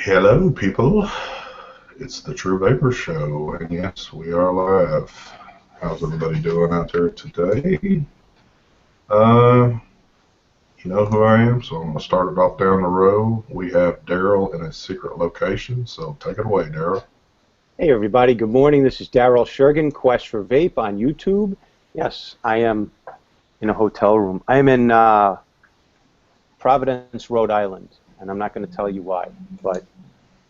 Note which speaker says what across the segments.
Speaker 1: Hello, people. It's the True Vapor Show, and yes, we are live. How's everybody doing out there today? Uh, you know who I am, so I'm going to start it off down the row. We have Daryl in a secret location, so take it away, Daryl.
Speaker 2: Hey everybody, good morning. This is Daryl Shergan, Quest for Vape on YouTube. Yes, I am in a hotel room. I am in Providence, Rhode Island, and I'm not going to tell you why, but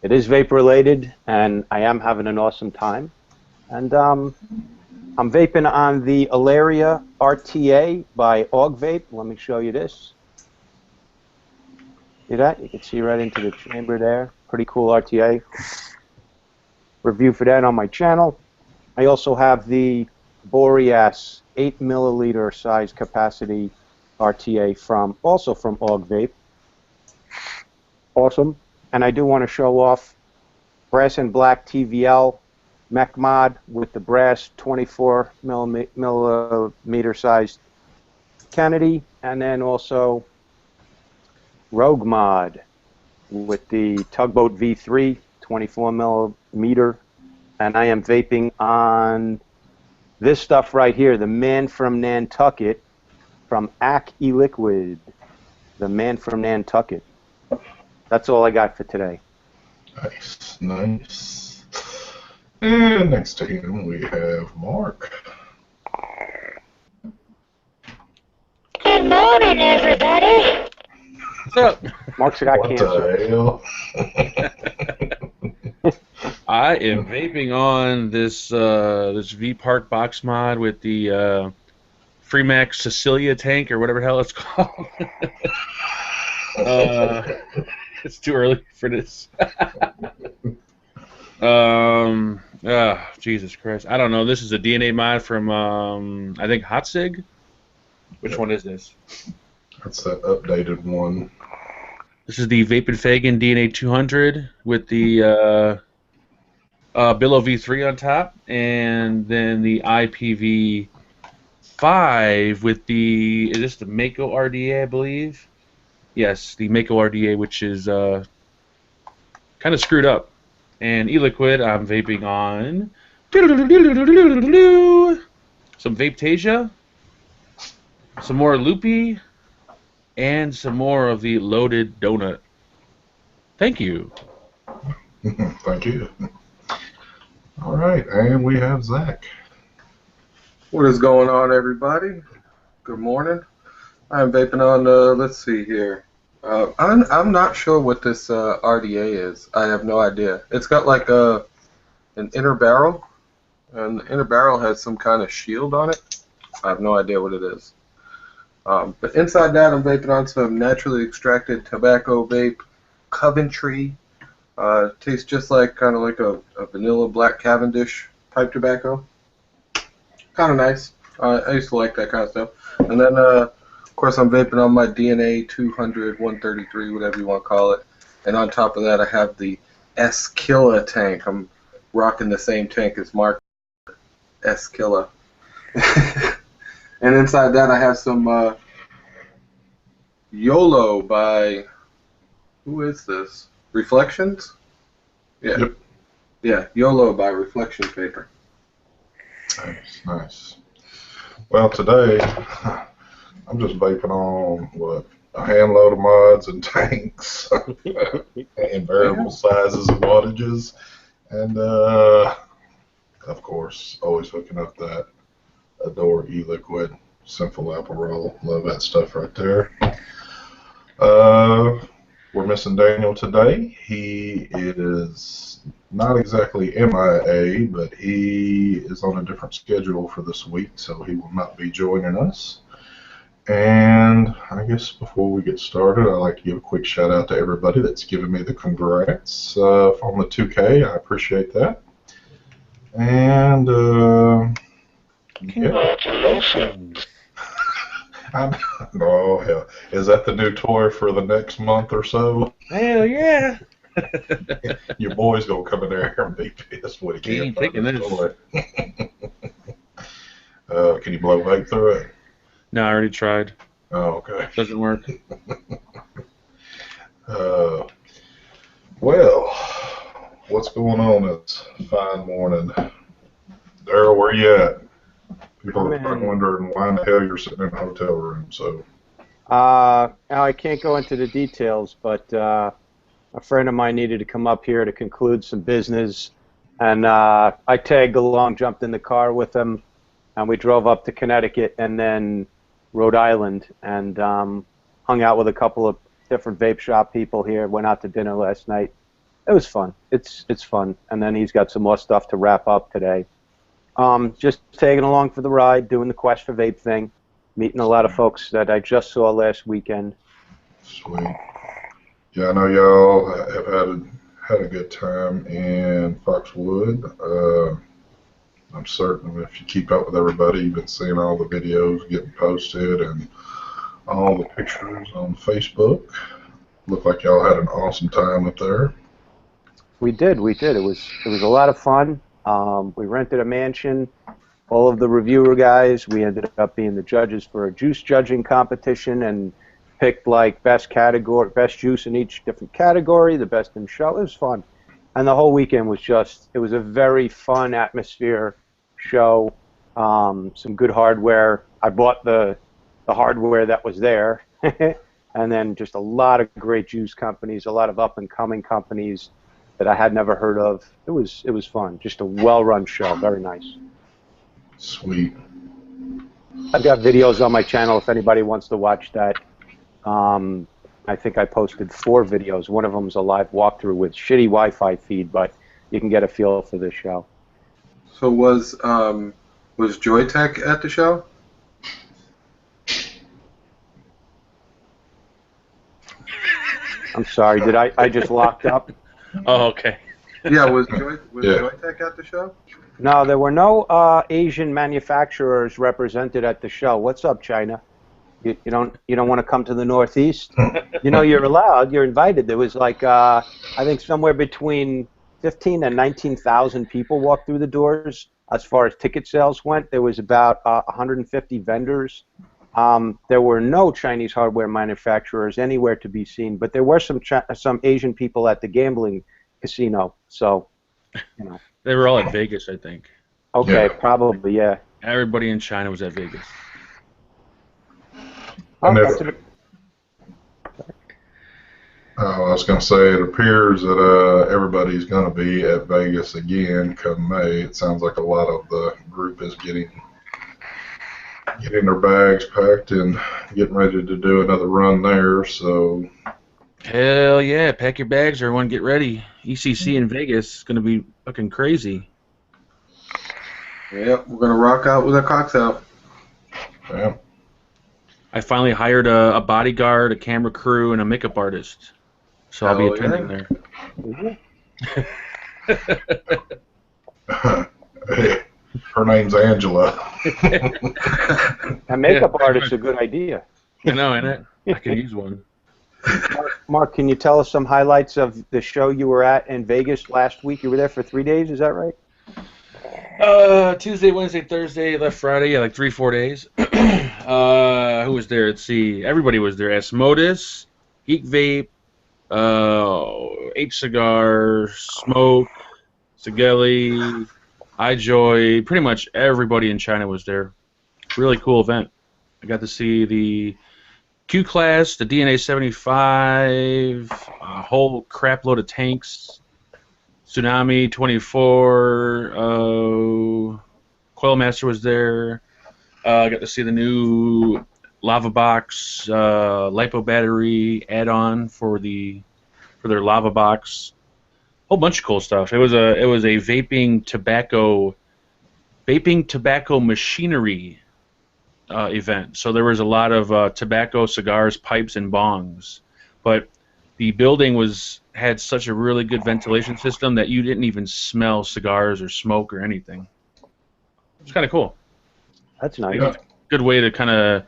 Speaker 2: it is vape related, and I am having an awesome time. And I'm vaping on the Alaria RTA by Og Vape. Let me show you this. See that? You can see right into the chamber there. Pretty cool RTA. Review for that on my channel. I also have the Boreas 8 milliliter size capacity RTA also from Og Vape. Awesome. And I do want to show off brass and black TVL mech mod with the brass 24 millimeter sized Kennedy, and then also Rogue mod with the Tugboat V3 24 millimeter, and I am vaping on this stuff right here, the Man from Nantucket from AC E-Liquid. The Man from Nantucket. That's all I got for today.
Speaker 1: Nice, nice. And next to him, we have Mark.
Speaker 3: Good morning, everybody.
Speaker 4: What's up?
Speaker 2: Mark's got
Speaker 1: What
Speaker 2: cancer.
Speaker 1: the hell?
Speaker 4: I am vaping on this V Park box mod with the Freemax Cecilia tank or whatever the hell it's called. It's too early for this. Jesus Christ. I don't know. This is a DNA mod from I think Hot Sig. Which one is this?
Speaker 1: That's that updated one.
Speaker 4: This is the Vape and Fagan DNA 200 with the Billow V3 on top, and then the IPV 5 with the, is this the Mako RDA, I believe? Yes, the Mako RDA, which is kind of screwed up. And E-Liquid, I'm vaping on some Vapetasia, some more Loopy, and some more of the Loaded Donut. Thank you.
Speaker 1: Thank you. All right, and we have Zach.
Speaker 5: What is going on, everybody? Good morning. I'm vaping on, let's see here. I'm not sure what this RDA is. I have no idea. It's got like an inner barrel, and the inner barrel has some kind of shield on it. I have no idea what it is. But inside that, I'm vaping on some naturally extracted tobacco vape, Coventry. Tastes just like kind of like a vanilla black Cavendish pipe tobacco. Kind of nice. I used to like that kind of stuff. And then, of course, I'm vaping on my DNA 200, 133, whatever you want to call it. And on top of that, I have the S-Killa tank. I'm rocking the same tank as Mark, S-Killa. And inside that, I have some YOLO by, who is this? Reflections? Yeah.
Speaker 1: Yep.
Speaker 5: Yeah, YOLO by Reflection Paper.
Speaker 1: Nice, nice. Well, today, I'm just vaping on, what, a handload of mods and tanks and variable sizes and wattages. And, of course, always hooking up that Adore E-Liquid Simple Apple Roll. Love that stuff right there. We're missing Daniel today. He is not exactly MIA, but he is on a different schedule for this week, so he will not be joining us. And I guess before we get started, I'd like to give a quick shout out to everybody that's given me the congrats on the 2K. I appreciate that. And
Speaker 3: Congratulations.
Speaker 1: Oh, hell. Is that the new toy for the next month or so?
Speaker 4: Hell yeah.
Speaker 1: Your boy's going to come in there and be pissed when he
Speaker 4: He
Speaker 1: can't
Speaker 4: ain't
Speaker 1: find
Speaker 4: taking
Speaker 1: his
Speaker 4: this.
Speaker 1: toy. Can you blow vape through it?
Speaker 4: No, I already tried.
Speaker 1: Oh, okay.
Speaker 4: Doesn't work.
Speaker 1: Well, what's going on this fine morning? Daryl, where you at? People are probably wondering why in the hell you're sitting in a hotel room. So,
Speaker 2: now I can't go into the details, but a friend of mine needed to come up here to conclude some business, and I tagged along, jumped in the car with him, and we drove up to Connecticut and then Rhode Island, and hung out with a couple of different vape shop people here. Went out to dinner last night. It was fun. It's fun, and then he's got some more stuff to wrap up today. Just tagging along for the ride, doing the Quest for Vape thing, meeting a lot of folks that I just saw last weekend.
Speaker 1: sweet. Yeah, I know y'all have had a good time in Foxwood. I'm certain if you keep up with everybody, you've been seeing all the videos getting posted and all the pictures on Facebook. Looked like y'all had an awesome time up there.
Speaker 2: We did. It was a lot of fun. We rented a mansion. All of the reviewer guys, we ended up being the judges for a juice judging competition and picked like best juice in each different category, the best in show. It was fun. And the whole weekend was it was a very fun atmosphere show. Some good hardware. I bought the hardware that was there. And then just a lot of great juice companies, a lot of up-and-coming companies that I had never heard of. It was fun. Just a well-run show. Very nice.
Speaker 1: Sweet.
Speaker 2: I've got videos on my channel if anybody wants to watch that. I think I posted 4 videos. One of them is a live walkthrough with shitty Wi-Fi feed, but you can get a feel for this show.
Speaker 5: So was Joytech at the show?
Speaker 2: I'm sorry, did I just locked up?
Speaker 4: Oh, okay.
Speaker 5: Yeah, was Joytech at the show?
Speaker 2: No, there were no Asian manufacturers represented at the show. What's up, China? You don't want to come to the Northeast? You know, you're allowed. You're invited. There was like I think somewhere between 15 and 19,000 people walked through the doors. As far as ticket sales went, there was about 150 vendors. There were no Chinese hardware manufacturers anywhere to be seen, but there were some Asian people at the gambling casino. So, you know.
Speaker 4: They were all at Vegas, I think.
Speaker 2: Okay,
Speaker 1: Yeah.
Speaker 2: Probably, yeah.
Speaker 4: Everybody in China was at Vegas.
Speaker 1: And
Speaker 2: Oh,
Speaker 1: if-
Speaker 2: that's a-
Speaker 1: I was going to say, it appears that everybody's going to be at Vegas again come May. It sounds like a lot of the group is getting their bags packed and getting ready to do another run there. So,
Speaker 4: Hell yeah, pack your bags, everyone, get ready. ECC in Vegas is going to be fucking crazy.
Speaker 5: Yep, we're gonna rock out with our cocks out.
Speaker 1: yeah.
Speaker 4: I finally hired a bodyguard, a camera crew, and a makeup artist. So I'll be
Speaker 5: Hell
Speaker 4: attending
Speaker 5: yeah.
Speaker 4: there.
Speaker 1: Her name's Angela.
Speaker 2: A makeup artist's a good idea.
Speaker 4: I know, ain't it? I could use one.
Speaker 2: Mark, can you tell us some highlights of the show you were at in Vegas last week? You were there for 3 days, is that right?
Speaker 4: Tuesday, Wednesday, Thursday, left Friday, yeah, like 3-4 days. Who was there? Let's see. Everybody was there. Asmodus, Geek Vape, H Cigar, Smoke, Sigeli, iJoy. Pretty much everybody in China was there. Really cool event. I got to see the Q class, the DNA 75, a whole crap load of tanks. Tsunami 24, Coilmaster was there. I got to see the new Lava Box lipo battery add-on for their Lava Box. Whole bunch of cool stuff. It was a vaping tobacco machinery event. So there was a lot of tobacco, cigars, pipes, and bongs. But the building had such a really good ventilation system that you didn't even smell cigars or smoke or anything. It's kind of cool.
Speaker 2: That's nice.
Speaker 1: Yeah.
Speaker 4: Good way to kind of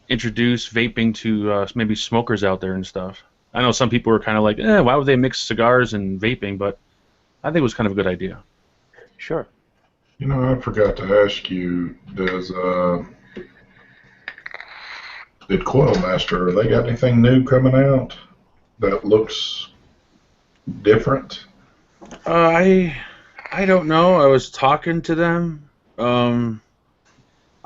Speaker 4: introduce vaping to maybe smokers out there and stuff. I know some people were kind of like, why would they mix cigars and vaping? But I think it was kind of a good idea.
Speaker 2: Sure.
Speaker 1: You know, I forgot to ask you, did Coilmaster, they got anything new coming out that looks different?
Speaker 4: I don't know. I was talking to them.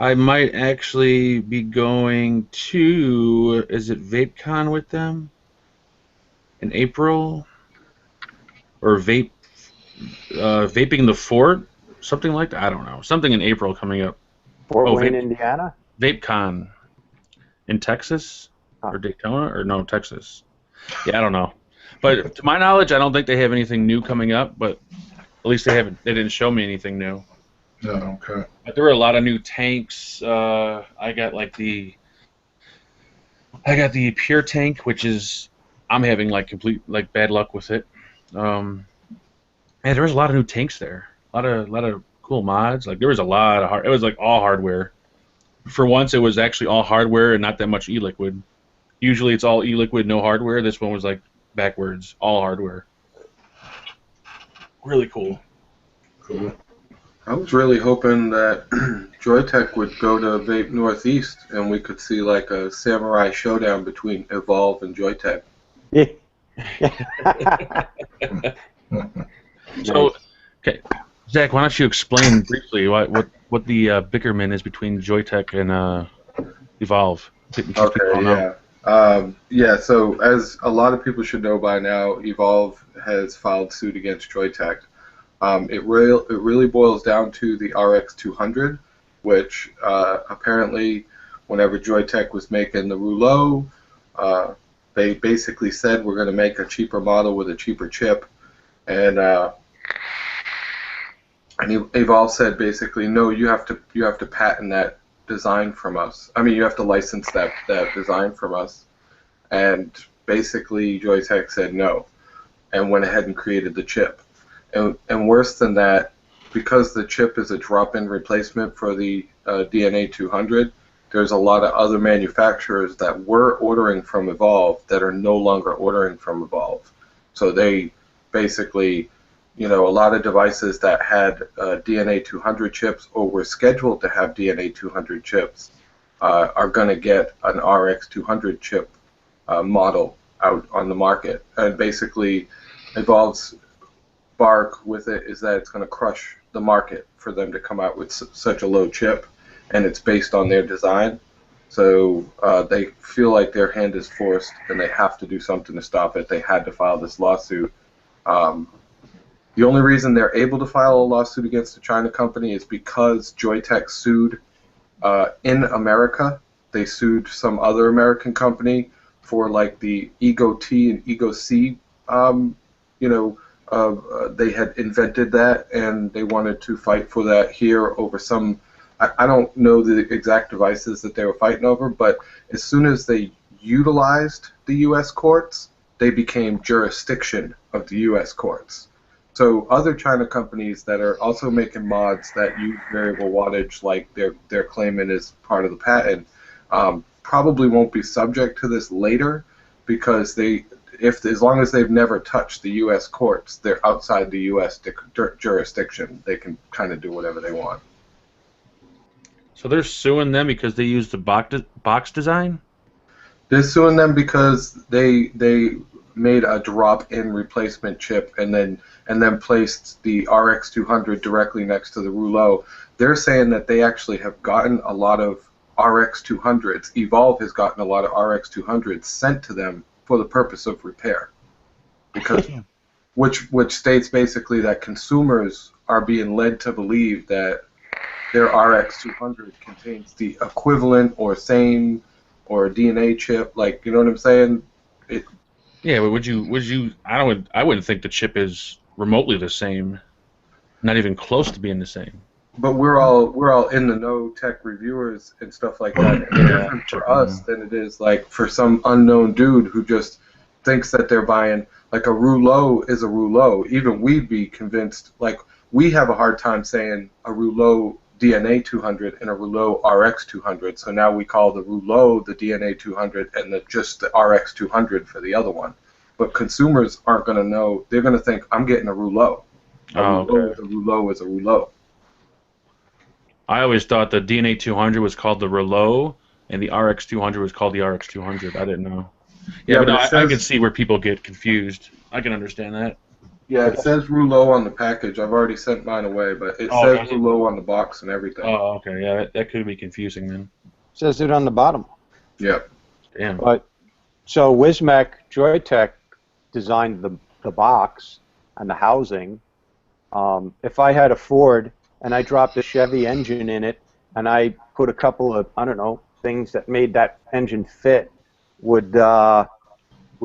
Speaker 4: I might actually be going to, is it VapeCon with them in April, or vaping the fort, something like that. I don't know. Something in April coming up.
Speaker 2: Fort
Speaker 4: Oh,
Speaker 2: Wayne, Indiana.
Speaker 4: VapeCon in Texas
Speaker 2: Huh.
Speaker 4: or Daytona or no, Texas. Yeah, I don't know. But to my knowledge, I don't think they have anything new coming up. But at least they didn't show me anything new.
Speaker 1: No, okay.
Speaker 4: But there were a lot of new tanks. I got the pure tank, which is I'm having like complete like bad luck with it. And there was a lot of new tanks there. A lot of cool mods. Like there was a lot of it was like all hardware. For once, it was actually all hardware and not that much e-liquid. Usually, it's all e-liquid, no hardware. This one was like backwards, all hardware. Really cool.
Speaker 1: Cool.
Speaker 5: I was really hoping that Joytech would go to Vape Northeast and we could see like a samurai showdown between Evolve and Joytech.
Speaker 2: Yeah.
Speaker 4: So, okay, Zach, why don't you explain briefly what the bickerman is between Joytech and Evolve? In case people
Speaker 5: Okay,
Speaker 4: don't know.
Speaker 5: yeah. So as a lot of people should know by now, Evolve has filed suit against Joytech. It really boils down to the RX200, which apparently, whenever Joytech was making the rouleau, they basically said we're going to make a cheaper model with a cheaper chip, and Evolve said basically no, you have to patent that design from us. I mean, you have to license that design from us, and basically Joytech said no, and went ahead and created the chip. And worse than that, because the chip is a drop-in replacement for the DNA 200, there's a lot of other manufacturers that were ordering from Evolve that are no longer ordering from Evolve. So they basically, a lot of devices that had DNA 200 chips or were scheduled to have DNA 200 chips are going to get an RX 200 chip model out on the market. And basically, Evolve's bark with it is that it's going to crush the market for them to come out with such a low chip, and it's based on their design. So they feel like their hand is forced, and they have to do something to stop it. They had to file this lawsuit. The only reason they're able to file a lawsuit against the China company is because Joytech sued in America. They sued some other American company for like the Ego T and Ego C, they had invented that, and they wanted to fight for that here over some. I don't know the exact devices that they were fighting over, but as soon as they utilized the U.S. courts, they became jurisdiction of the U.S. courts. So other China companies that are also making mods that use variable wattage, like they're claiming is part of the patent, probably won't be subject to this later, because as long as they've never touched the U.S. courts, they're outside the U.S. jurisdiction. They can kind of do whatever they want.
Speaker 4: So they're suing them because they used the box design?
Speaker 5: They're suing them because they made a drop-in replacement chip and then placed the RX200 directly next to the rouleau. They're saying that they actually have gotten a lot of RX200s. Evolve has gotten a lot of RX200s sent to them for the purpose of repair, because which states basically that consumers are being led to believe that their RX200 contains the equivalent or same or DNA chip, like, you know what I'm saying?
Speaker 4: Yeah, but would you? I wouldn't think the chip is remotely the same. Not even close to being the same.
Speaker 5: But we're all in the know tech reviewers and stuff like that. It's different for us than it is like for some unknown dude who just thinks that they're buying, like, a rouleau is a rouleau. Even we'd be convinced, like, we have a hard time saying a rouleau DNA 200 and a rouleau RX 200. So now we call the rouleau the DNA 200 and just the RX 200 for the other one. But consumers aren't going to know. They're going to think, I'm getting a rouleau. A rouleau is a rouleau.
Speaker 4: I always thought the DNA 200 was called the rouleau, and the RX 200 was called the RX 200. I didn't know. Yeah, but no, I can see where people get confused. I can understand that.
Speaker 5: Yeah, it says Rouleau on the package. I've already sent mine away, but it says
Speaker 4: does it?
Speaker 5: Rouleau on the box and everything.
Speaker 4: Oh, okay. Yeah, that could be confusing then.
Speaker 2: Says it on the bottom.
Speaker 5: Yep.
Speaker 4: Damn.
Speaker 2: But so Wismec Joytech designed the box and the housing. If I had a Ford and I dropped a Chevy engine in it and I put a couple of, I don't know, things that made that engine fit, would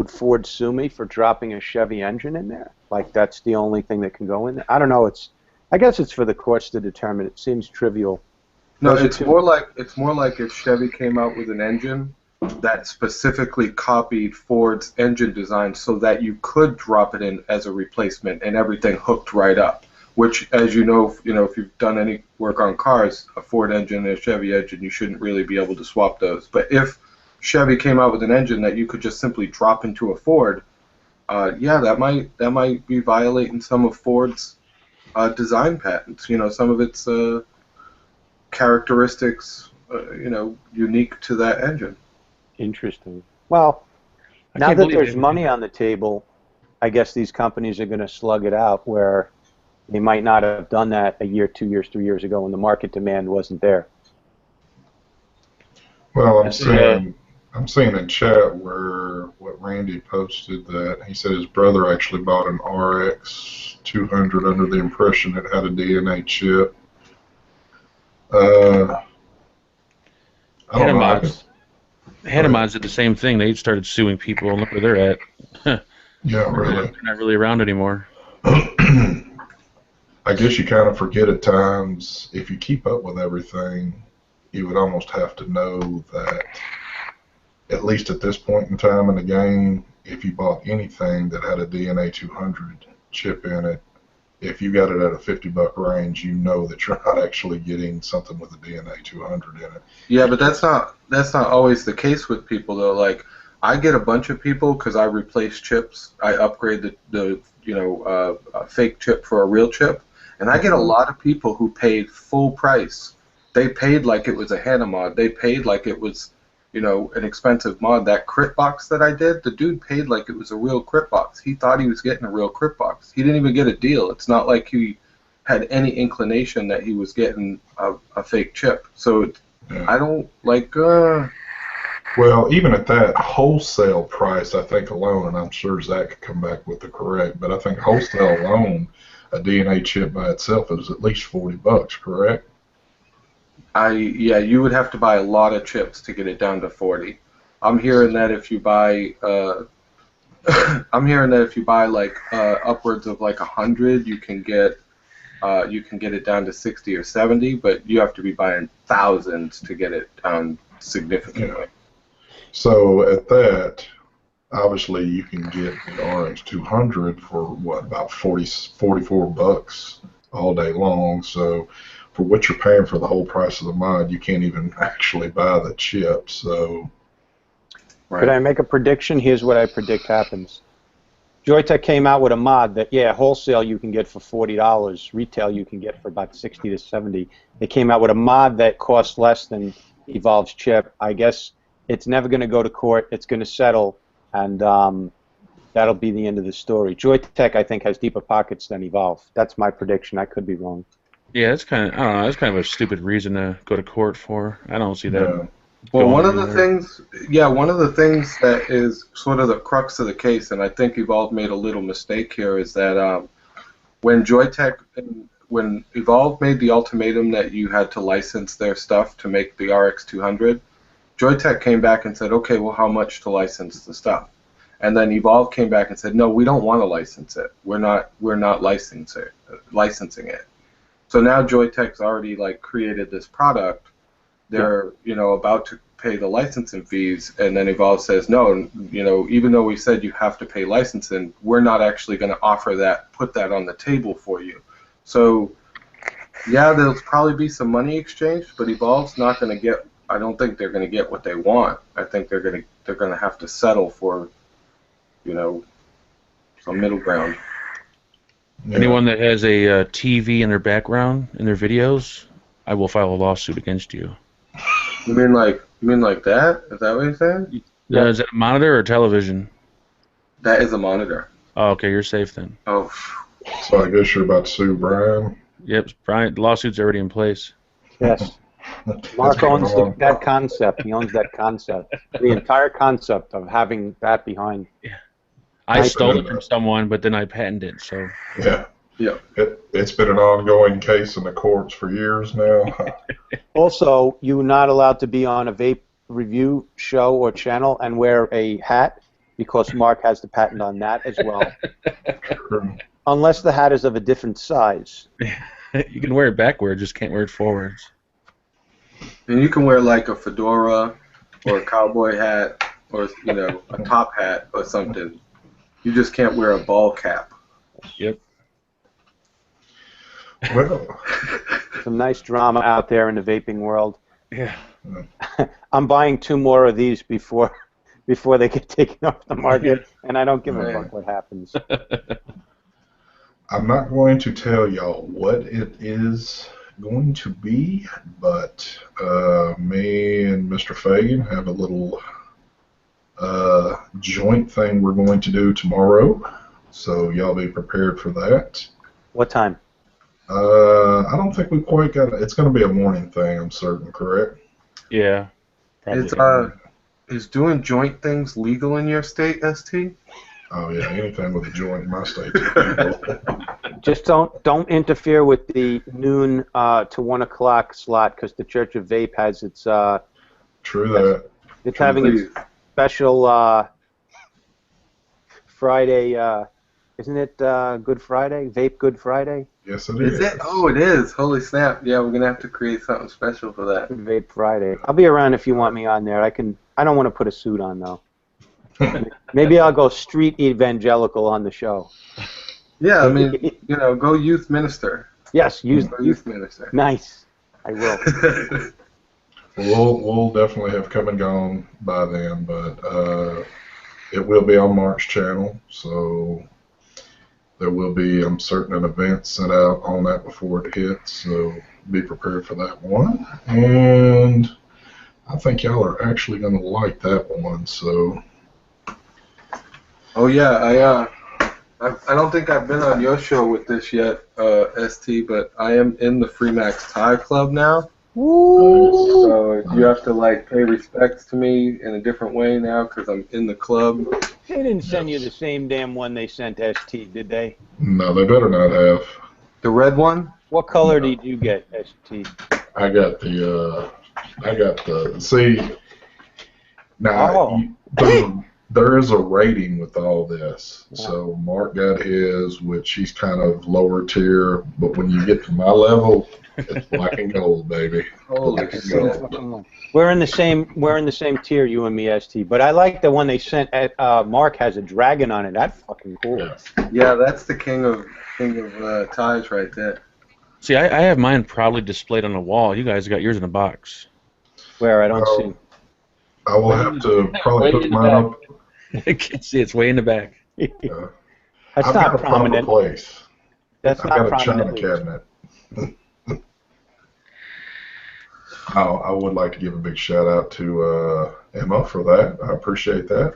Speaker 2: Ford sue me for dropping a Chevy engine in there? Like that's the only thing that can go in there? I don't know. I guess it's for the courts to determine. It seems trivial.
Speaker 5: No, it's more like if Chevy came out with an engine that specifically copied Ford's engine design so that you could drop it in as a replacement and everything hooked right up. Which, as you know, if you've done any work on cars, a Ford engine and a Chevy engine, you shouldn't really be able to swap those. But if Chevy came out with an engine that you could just simply drop into a Ford, yeah, that might be violating some of Ford's design patents. Some of its characteristics, unique to that engine.
Speaker 2: Interesting. Well, now that there's money on the table, I guess these companies are going to slug it out where they might not have done that a year, 2 years, 3 years ago when the market demand wasn't there.
Speaker 1: Well, I'm seeing in chat where what Randy posted that he said his brother actually bought an RX 200 under the impression it had a DNA chip. I don't know.
Speaker 4: Hanamods did the same thing. They started suing people, and look where they're at.
Speaker 1: Yeah, really.
Speaker 4: They're not really around anymore.
Speaker 1: I guess you kind of forget at times, if you keep up with everything, you would almost have to know that, at least at this point in time in the game, if you bought anything that had a DNA 200 chip in it, if you got it at a $50 range, you know that you're not actually getting something with a DNA 200 in it.
Speaker 5: Yeah, but that's not always the case with people though. Like, I get a bunch of people because I replace chips. I upgrade the fake chip for a real chip, and I get a lot of people who paid full price. They paid like it was a Hana mod. They paid like it was, an expensive mod. That crit box that I did, the dude paid like it was a real crit box. He thought he was getting a real crit box. He didn't even get a deal. It's not like he had any inclination that he was getting a fake chip. So I don't like.
Speaker 1: Well, even at that wholesale price, I think alone, and I'm sure Zach could come back with the correct, but I think wholesale alone, a DNA chip by itself is at least $40, correct?
Speaker 5: Yeah, you would have to buy a lot of chips to get it down to 40. I'm hearing that if you buy, like upwards of like 100, you can get it down to 60 or 70, but you have to be buying thousands to get it down significantly.
Speaker 1: Yeah. So at that, obviously you can get the RX 200 for about $44 all day long. So for what you're paying for the whole price of the mod, you can't even actually buy the chip. So,
Speaker 5: Right.
Speaker 2: Could I make a prediction? Here's what I predict happens. Joytech came out with a mod that, wholesale you can get for $40, retail you can get for about 60 to 70. They came out with a mod that costs less than Evolve's chip. I guess it's never going to go to court. It's going to settle, and that'll be the end of the story. Joytech, I think, has deeper pockets than Evolve. That's my prediction. I could be wrong.
Speaker 4: Yeah, I don't know. That's kind of a stupid reason to go to court for. I don't see that.
Speaker 1: yeah.
Speaker 5: Well, one of the things that is sort of the crux of the case, and I think Evolve made a little mistake here, is that when Evolve made the ultimatum that you had to license their stuff to make the RX 200, Joytech came back and said, okay, well, how much to license the stuff? And then Evolve came back and said, no, we don't want to license it. We're not licensing it. So now Joytech's already created this product. They're about to pay the licensing fees, and then Evolve says, no, even though we said you have to pay licensing, we're not actually going to offer that, put that on the table for you. So yeah, there'll probably be some money exchanged, but Evolve's not going to get. I don't think they're going to get what they want. I think they're going to have to settle for, some middle ground.
Speaker 1: Yeah.
Speaker 4: Anyone that has a TV in their background in their videos, I will file a lawsuit against you.
Speaker 5: You mean like that? Is that what you're saying?
Speaker 4: Is that a monitor or television?
Speaker 5: That is a monitor.
Speaker 4: Oh, okay, you're safe then.
Speaker 5: Oh,
Speaker 1: So I guess you're about to sue Brian.
Speaker 4: Yep, Brian, the lawsuit's already in place.
Speaker 2: Yes.
Speaker 1: That's
Speaker 2: Mark
Speaker 1: going
Speaker 2: owns
Speaker 1: on.
Speaker 2: that concept. He owns that concept. The entire concept of having that behind.
Speaker 4: I
Speaker 2: Nice.
Speaker 4: stole it from someone, but then I patented it, so.
Speaker 1: Yeah.
Speaker 5: yeah.
Speaker 1: It's been an ongoing case in the courts for years now.
Speaker 2: Also, you're not allowed to be on a vape review show or channel and wear a hat because Mark has the patent on that as well. Unless the hat is of a different size.
Speaker 4: You can wear it backward, just can't wear it forwards.
Speaker 5: And you can wear like a fedora or a cowboy hat or, a top hat or something. You just can't wear a ball cap.
Speaker 4: Yep.
Speaker 1: Well,
Speaker 2: Some nice drama out there in the vaping world.
Speaker 4: Yeah.
Speaker 2: I'm buying 2 more of these before they get taken off the market, and I don't give a fuck what happens.
Speaker 1: I'm not going to tell y'all what it is going to be, but me and Mr. Fagan have a little joint thing we're going to do tomorrow, so y'all be prepared for that.
Speaker 2: What time?
Speaker 1: I don't think we quite got it. It's going to be a morning thing, I'm certain, correct?
Speaker 4: Yeah.
Speaker 5: Is doing joint things legal in your state, ST?
Speaker 1: Oh yeah, anything with a joint in my state. is legal.
Speaker 2: Just don't interfere with the noon to 1 o'clock slot because the Church of Vape has its
Speaker 1: True that.
Speaker 2: it's having its special Friday. Isn't it Good Friday? Vape Good Friday?
Speaker 1: Yes, it is.
Speaker 5: Is it? Oh, it is. Holy snap. Yeah, we're going to have to create something special for that.
Speaker 2: Vape Friday. I'll be around if you want me on there. I don't want to put a suit on though. Maybe I'll go street evangelical on the show.
Speaker 5: Yeah, I mean, go youth minister.
Speaker 2: Yes,
Speaker 5: Go youth minister.
Speaker 2: Nice. I will.
Speaker 1: We'll definitely have come and gone by then, but it will be on Mark's channel, so there will be, I'm certain, an event sent out on that before it hits, so be prepared for that one. And I think y'all are actually going to like that one, so.
Speaker 5: Oh, yeah, I don't think I've been on your show with this yet, ST, but I am in the Freemax Tie Club now. So you have to pay respects to me in a different way now because I'm in the club.
Speaker 2: They didn't send you the same damn one they sent ST, did they?
Speaker 1: No, they better not have.
Speaker 5: The red one?
Speaker 2: What color did you get, ST?
Speaker 1: I got the, see, now, there is a rating with all this. Yeah. So Mark got his, which he's kind of lower tier, but when you get to my level, it's black and gold, baby.
Speaker 5: Holy shit.
Speaker 2: We're in the same tier, you and me, ST. But I like the one they sent. Mark has a dragon on it. That's fucking cool.
Speaker 5: Yeah, that's the king of ties right there.
Speaker 4: See, I have mine proudly displayed on the wall. You guys got yours in a box.
Speaker 2: Where I don't see.
Speaker 1: I will have to probably put mine up.
Speaker 4: I can see it's way in the back.
Speaker 2: That's
Speaker 1: I've
Speaker 2: not
Speaker 1: got
Speaker 2: prominent.
Speaker 1: A proper place.
Speaker 2: That's
Speaker 1: I've
Speaker 2: not
Speaker 1: got a
Speaker 2: prominent.
Speaker 1: china cabinet. I would like to give a big shout out to Emma for that. I appreciate that.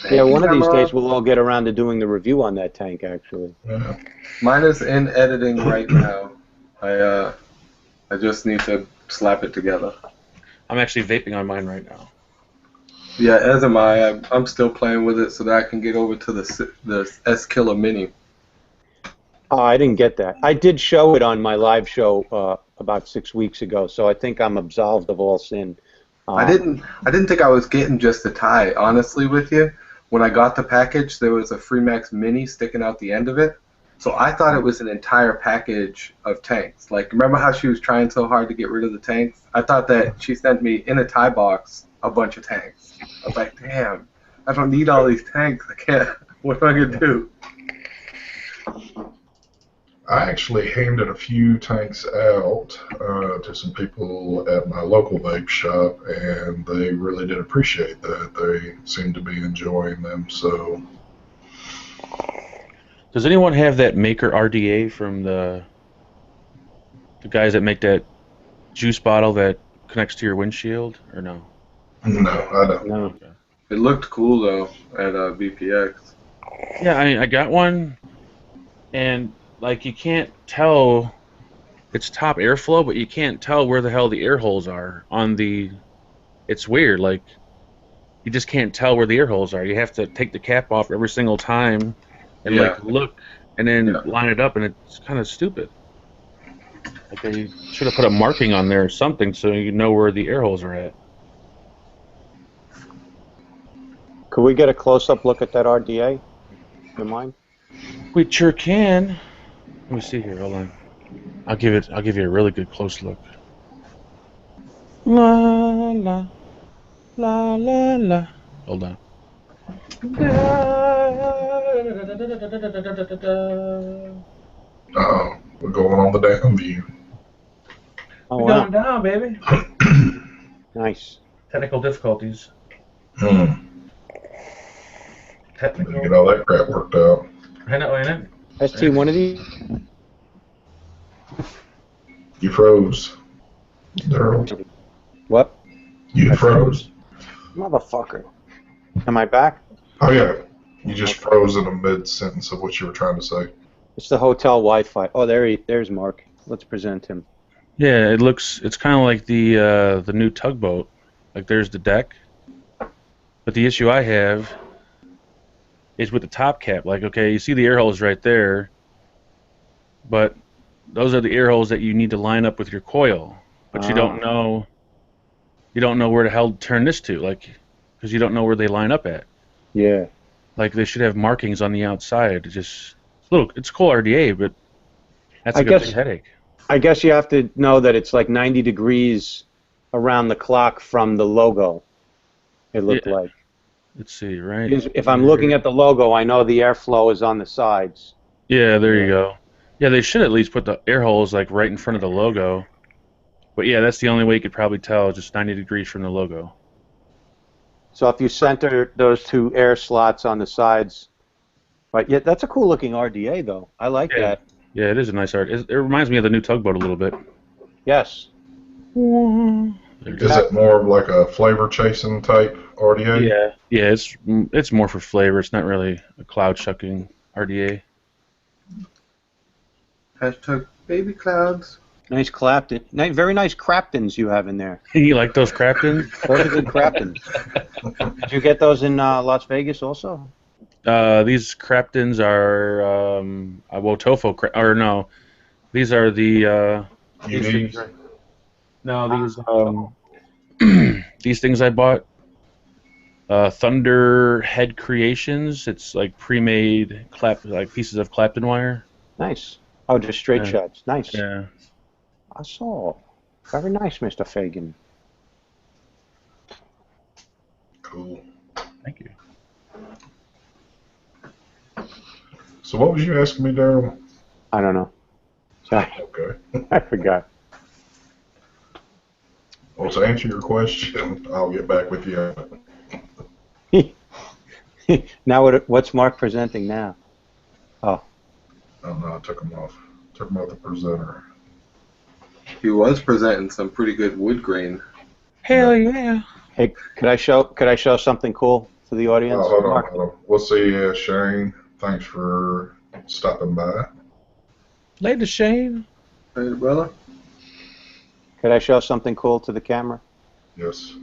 Speaker 2: Yeah, one of these days we'll all get around to doing the review on that tank, actually.
Speaker 1: Yeah.
Speaker 5: Mine is in editing right now. I just need to slap it together.
Speaker 4: I'm actually vaping on mine right now.
Speaker 5: Yeah, as am I. I'm still playing with it so that I can get over to the S-Killer Mini.
Speaker 2: Oh, I didn't get that. I did show it on my live show about 6 weeks ago, so I think I'm absolved of all sin.
Speaker 5: I didn't think I was getting just the tie, honestly, with you. When I got the package, there was a Freemax Mini sticking out the end of it. So I thought it was an entire package of tanks. Like, remember how she was trying so hard to get rid of the tanks? I thought that she sent me in a tie box a bunch of tanks. I was like, damn, I don't need all these tanks. I can't. What am I going to do?
Speaker 1: I actually handed a few tanks out to some people at my local vape shop, and they really did appreciate that. They seem to be enjoying them. So,
Speaker 4: does anyone have that Maker RDA from the guys that make that juice bottle that connects to your windshield, or no?
Speaker 1: No, I don't.
Speaker 2: No.
Speaker 4: Okay.
Speaker 5: It looked cool though at BPX.
Speaker 4: Yeah, I got one, and like you can't tell it's top airflow, but you can't tell where the hell the air holes are on the. It's weird. Like you just can't tell where the air holes are. You have to take the cap off every single time, and
Speaker 5: Yeah,
Speaker 4: like look, and then
Speaker 5: yeah.
Speaker 4: line it up, and it's kind of stupid. Like they should have put a marking on there or something so you know where the air holes are at.
Speaker 2: Could we get a close-up look at that RDA? You mind?
Speaker 4: We sure can. Let me see here. Hold on. I'll give you a really good close look. La la la la la. Hold on.
Speaker 1: Uh-oh. We're going on the down view.
Speaker 2: Oh,
Speaker 4: We're
Speaker 2: wow.
Speaker 4: going down, baby.
Speaker 2: Nice.
Speaker 4: Technical difficulties.
Speaker 1: Better
Speaker 4: Technical.
Speaker 1: get all that crap worked out.
Speaker 4: I know, ain't it?
Speaker 2: ST, one of these?
Speaker 1: You froze. Daryl.
Speaker 2: What?
Speaker 1: You froze?
Speaker 2: Motherfucker. Am I back?
Speaker 1: Oh, yeah. You just froze in a mid-sentence of what you were trying to say.
Speaker 2: It's the hotel Wi-Fi. Oh, there's Mark. Let's present him.
Speaker 4: Yeah, it's kind of like the new tugboat. Like there's the deck, but the issue I have is with the top cap. Like, okay, you see the air holes right there, but those are the air holes that you need to line up with your coil. But you don't know where the hell to turn this to, like, because you don't know where they line up at.
Speaker 2: Yeah.
Speaker 4: Like they should have markings on the outside. It's cool RDA, but that's
Speaker 2: I
Speaker 4: like a
Speaker 2: guess-
Speaker 4: big headache.
Speaker 2: I guess you have to know that it's like 90 degrees around the clock from the logo, it looked
Speaker 4: Yeah.
Speaker 2: like.
Speaker 4: Let's see, right?
Speaker 2: If I'm looking at the logo, I know the airflow is on the sides.
Speaker 4: Yeah, there you go. Yeah, they should at least put the air holes like right in front of the logo. But yeah, that's the only way you could probably tell, just 90 degrees from the logo.
Speaker 2: So if you center those two air slots on the sides, but yeah, that's a cool looking RDA though. I like
Speaker 4: Yeah.
Speaker 2: that.
Speaker 4: Yeah, it is a nice art. It reminds me of the new tugboat a little bit.
Speaker 2: Yes.
Speaker 1: Is it more of like a flavor chasing type RDA?
Speaker 4: Yeah, yeah, it's more for flavor. It's not really a cloud chucking RDA.
Speaker 5: Hashtag baby clouds.
Speaker 2: Nice Clapton. Very nice Craptons you have in there.
Speaker 4: You like those Craptons?
Speaker 2: Those are good Craptons. Did you get those in Las Vegas also?
Speaker 4: These Craptons are Wotofo, or no, these are the these
Speaker 1: UDs?
Speaker 4: things. No, these these things I bought. Thunder Head Creations. It's like pre-made like pieces of Clapton wire.
Speaker 2: Nice. Oh, just straight
Speaker 4: Yeah.
Speaker 2: shots. Nice.
Speaker 4: Yeah.
Speaker 2: I saw. Very nice, Mr. Fagan.
Speaker 1: Cool.
Speaker 4: Thank you.
Speaker 1: So what was you asking me, Daryl?
Speaker 2: I don't know. Sorry,
Speaker 1: Okay.
Speaker 2: I forgot.
Speaker 1: Well, to answer your question, I'll get back with you.
Speaker 2: Now, what's Mark presenting now? Oh,
Speaker 1: I don't know. I took him off. Took him off the presenter.
Speaker 5: He was presenting some pretty good wood grain.
Speaker 4: Hell yeah.
Speaker 2: hey, could I show something cool to the audience?
Speaker 1: Oh, hold on,
Speaker 2: Mark?
Speaker 1: hold on. We'll see, Shane. Thanks for stopping by.
Speaker 4: Later, Shane.
Speaker 5: Hey, brother.
Speaker 2: Could I show something cool to the camera?
Speaker 1: Yes.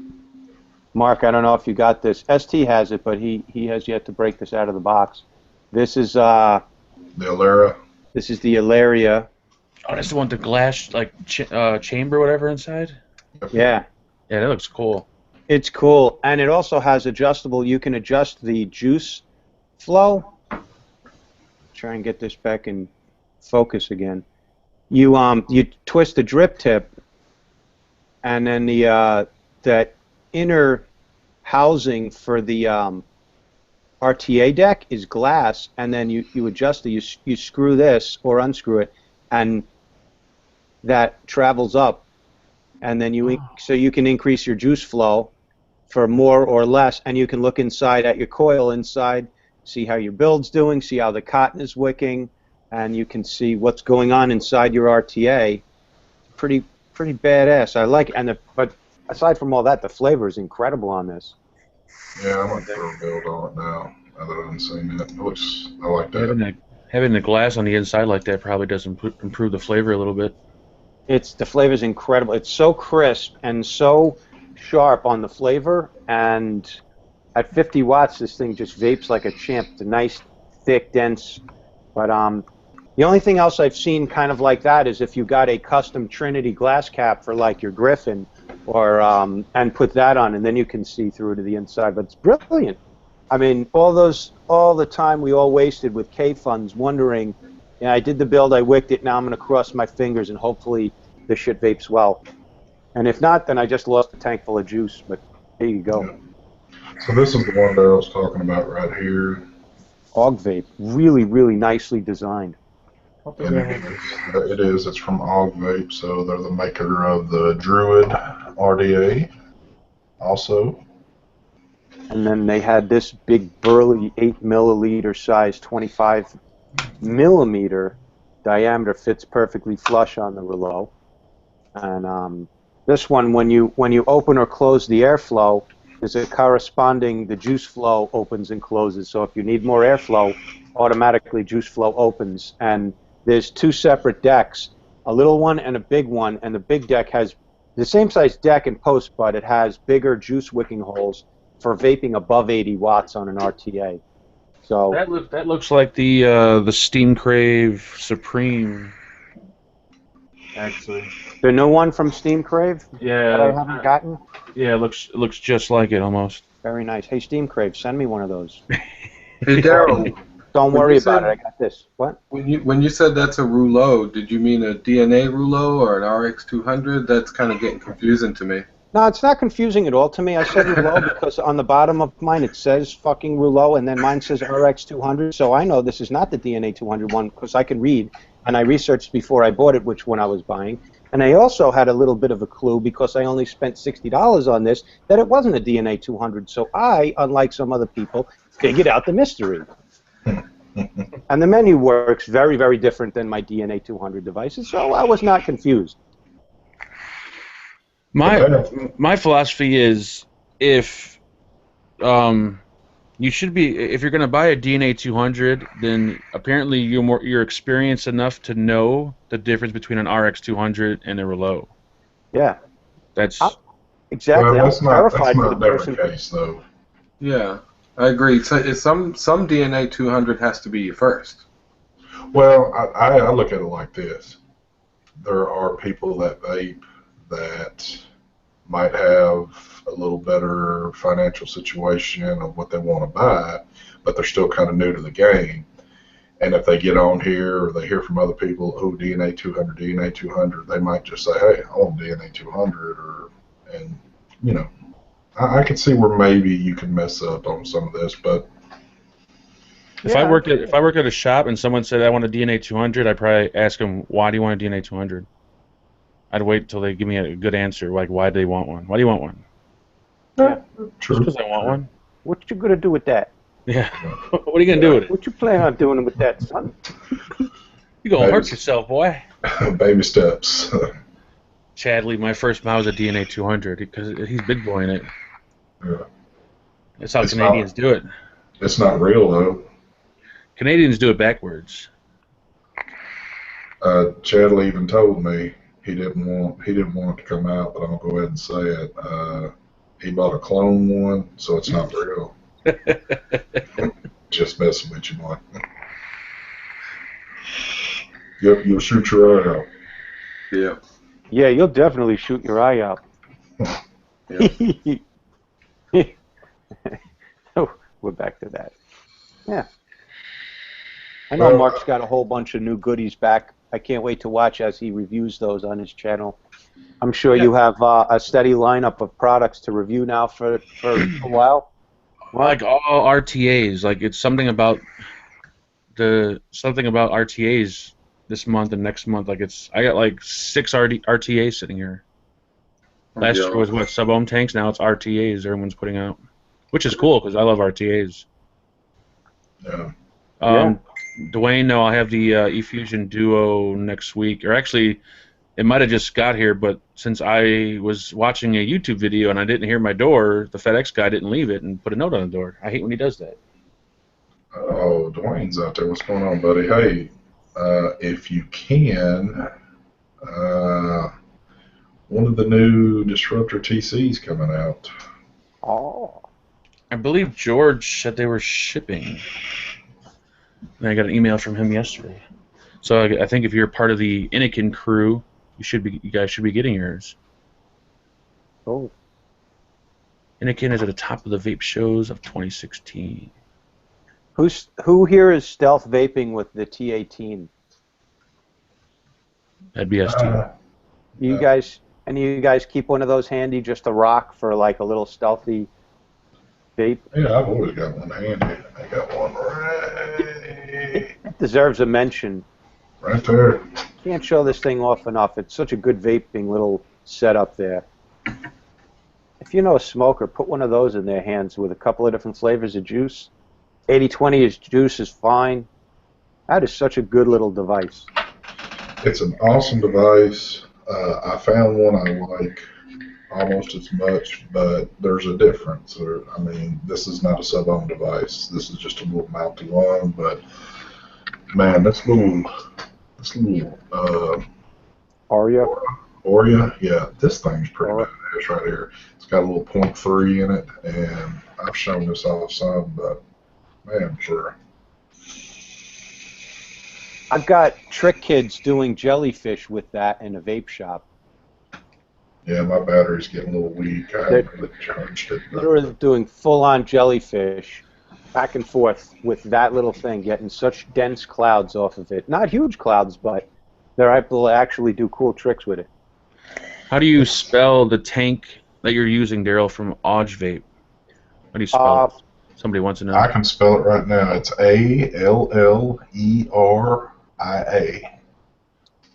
Speaker 2: Mark, I don't know if you got this. ST has it, but he has yet to break this out of the box. This is
Speaker 1: The Alera.
Speaker 2: this is the Ilaria.
Speaker 4: Oh, that's the one with the glass like chamber, whatever inside.
Speaker 2: Yeah,
Speaker 4: Yeah, that looks cool.
Speaker 2: it's cool, and it also has adjustable. You can adjust the juice flow. Try and get this back in focus again. You twist the drip tip, and then the that inner housing for the RTA deck is glass, and then you adjust it. You screw this or unscrew it, and that travels up, and then so you can increase your juice flow for more or less, and you can look inside at your coil inside, see how your build's doing, see how the cotton is wicking, and you can see what's going on inside your RTA. Pretty badass. I like it. But aside from all that, the flavor is incredible on this.
Speaker 1: Yeah, I'm gonna throw a build on it now. Now that I've seen it, I like
Speaker 4: Having
Speaker 1: that.
Speaker 4: the glass on the inside like that probably does improve the flavor a little bit.
Speaker 2: The flavor's incredible. It's so crisp and so sharp on the flavor, and at 50 watts, this thing just vapes like a champ. It's a nice, thick, dense. But the only thing else I've seen kind of like that is if you got a custom Trinity glass cap for like your Griffin, or and put that on, and then you can see through to the inside. But it's brilliant. I mean, all the time we all wasted with K funds wondering, yeah, I did the build, I wicked it, now I'm going to cross my fingers and hopefully this shit vapes well. And if not, then I just lost a tank full of juice. But there you go.
Speaker 1: Yeah. So this is the one that I was talking about right here.
Speaker 2: Og Vape, really, really nicely designed.
Speaker 1: And it is. It's from Og Vape, so they're the maker of the Druid RDA also.
Speaker 2: And then they had this big burly 8 milliliter size, 25 millimeter diameter, fits perfectly flush on the rouleau. And this one, when you open or close the airflow, there's a corresponding, the juice flow opens and closes. So if you need more airflow, automatically juice flow opens. And there's two separate decks, a little one and a big one. And the big deck has the same size deck and post, but it has bigger juice wicking holes for vaping above 80 watts on an RTA. So
Speaker 4: That looks like the Steam Crave Supreme. Actually,
Speaker 2: the new one from Steam Crave that I
Speaker 4: yeah,
Speaker 2: haven't gotten.
Speaker 4: yeah, it looks just like it almost.
Speaker 2: Very nice. Hey, Steam Crave, send me one of those.
Speaker 5: Hey, Daryl,
Speaker 2: Don't
Speaker 5: When
Speaker 2: worry
Speaker 5: you
Speaker 2: about
Speaker 5: said-
Speaker 2: it. I got this. What?
Speaker 5: when you said that's a rouleau, did you mean a DNA rouleau or an RX200? That's kind of getting confusing to me.
Speaker 2: No, it's not confusing at all to me. I said rouleau because on the bottom of mine it says fucking rouleau, and then mine says RX200. So I know this is not the DNA 200 one because I can read, and I researched before I bought it which one I was buying. And I also had a little bit of a clue because I only spent $60 on this that it wasn't a DNA 200. So I, unlike some other people, figured out the mystery. And the menu works very, very different than my DNA 200 devices, so I was not confused.
Speaker 4: My philosophy is if you should be, if you're going to buy a DNA 200, then apparently you're experienced enough to know the difference between an RX 200 and a Rouleau.
Speaker 2: Yeah,
Speaker 4: That's
Speaker 2: exactly.
Speaker 1: Well, that's
Speaker 2: I'm
Speaker 1: not
Speaker 2: terrified for the
Speaker 1: never
Speaker 2: person.
Speaker 1: the case though.
Speaker 5: Yeah, I agree. So some DNA 200 has to be your first.
Speaker 1: Well, I look at it like this. There are people that vape that might have a little better financial situation of what they want to buy, but they're still kind of new to the game. And if they get on here or they hear from other people, oh, DNA 200, DNA 200, they might just say, hey, I want DNA 200, and you know, I can see where maybe you can mess up on some of this, but
Speaker 4: if I worked at a shop and someone said I want a DNA 200, I'd probably ask them, why do you want a DNA 200? I'd wait until they give me a good answer, like why do they want one? Why do you want one?
Speaker 2: Yeah.
Speaker 1: true.
Speaker 4: Just because I want one.
Speaker 2: What you gonna do with that?
Speaker 4: Yeah. What are you gonna do with it?
Speaker 2: What you plan on doing with that, son?
Speaker 4: You gonna hurt yourself, boy.
Speaker 1: Baby steps.
Speaker 4: Chadley, my first mouse was a DNA 200 because he's big boy in it.
Speaker 1: Yeah.
Speaker 4: That's how
Speaker 1: It's
Speaker 4: Canadians do it.
Speaker 1: It's not real though.
Speaker 4: Canadians do it backwards.
Speaker 1: Chadley even told me he didn't want it to come out, but I'm gonna go ahead and say it. He bought a clone one, so it's not real. Just messing with you, boy. Yep, you'll shoot your eye out.
Speaker 5: Yeah.
Speaker 2: Yeah, you'll definitely shoot your eye out. Oh, we're back to that. Yeah. I know
Speaker 1: Well,
Speaker 2: Mark's got a whole bunch of new goodies back. I can't wait to watch as he reviews those on his channel. I'm sure you have a steady lineup of products to review now for a while.
Speaker 4: Like all RTAs, like it's something about RTAs this month and next month. Like I got like 6 RTAs sitting here. Last year was what, sub-ohm tanks. Now it's RTAs. Everyone's putting out, which is cool because I love RTAs.
Speaker 1: Yeah.
Speaker 4: Dwayne, no, I'll have the eFusion Duo next week, or actually, It might have just got here, but since I was watching a YouTube video and I didn't hear my door, the FedEx guy didn't leave it and put a note on the door. I hate when he does that.
Speaker 1: Oh, Dwayne's out there. What's going on, buddy? Hey, if you can, one of the new Disruptor TCs coming out.
Speaker 2: Oh.
Speaker 4: I believe George said they were shipping. And I got an email from him yesterday. So I think if you're part of the Anakin crew, you guys should be getting yours.
Speaker 2: Oh.
Speaker 4: Anakin is at the top of the vape shows of 2016.
Speaker 2: Who here is stealth vaping with the T18?
Speaker 4: That'd be us too.
Speaker 2: You guys, any of you guys keep one of those handy, just a rock for like a little stealthy vape?
Speaker 1: Yeah, I've always got one handy. I got one right,
Speaker 2: It deserves a mention.
Speaker 1: right there.
Speaker 2: Can't show this thing off enough. It's such a good vaping little setup there. If you know a smoker, put one of those in their hands with a couple of different flavors of juice. 80/20 is juice is fine. That is such a good little device.
Speaker 1: It's an awesome device. I found one I like almost as much, but there's a difference. I mean, this is not a sub-ohm device. This is just a little mounty one, but man, this little Oreo, yeah, this thing's pretty badass right here. It's got a little .3 in it, and I've shown this off some, but man, sure.
Speaker 2: I've got trick kids doing jellyfish with that in a vape shop.
Speaker 1: Yeah, my battery's getting a little weak. I haven't really charged it.
Speaker 2: They're doing full-on jellyfish back and forth with that little thing, getting such dense clouds off of it. Not huge clouds, but they're able to actually do cool tricks with it.
Speaker 4: How do you spell the tank that you're using, Daryl, from Odge Vape? How do you spell it? Somebody wants to know.
Speaker 1: I can spell it right now. It's Alleria.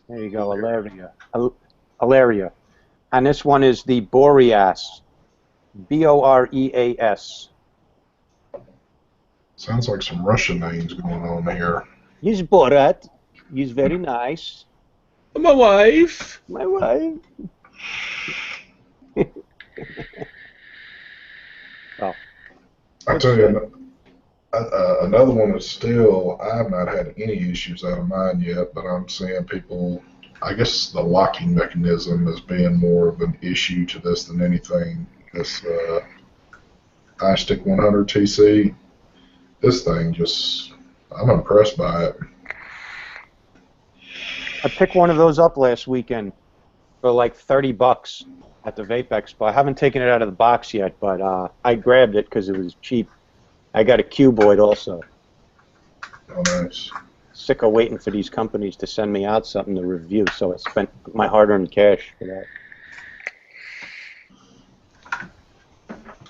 Speaker 2: There you go, Alleria. Alleria. And this one is the Boreas. Boreas.
Speaker 1: Sounds like some Russian names going on here.
Speaker 2: He's Borat. He's very nice.
Speaker 4: My wife.
Speaker 2: My wife. Oh.
Speaker 1: I tell you, another one is still, I have not had any issues out of mine yet, but I'm seeing people, I guess the locking mechanism is being more of an issue to this than anything. This iStick 100 TC, this thing just, I'm impressed by it.
Speaker 2: I picked one of those up last weekend for like $30 at the Vape Expo. I haven't taken it out of the box yet, but I grabbed it because it was cheap. I got a cuboid also.
Speaker 1: Oh, nice.
Speaker 2: Sick of waiting for these companies to send me out something to review, so I spent my hard-earned cash for that.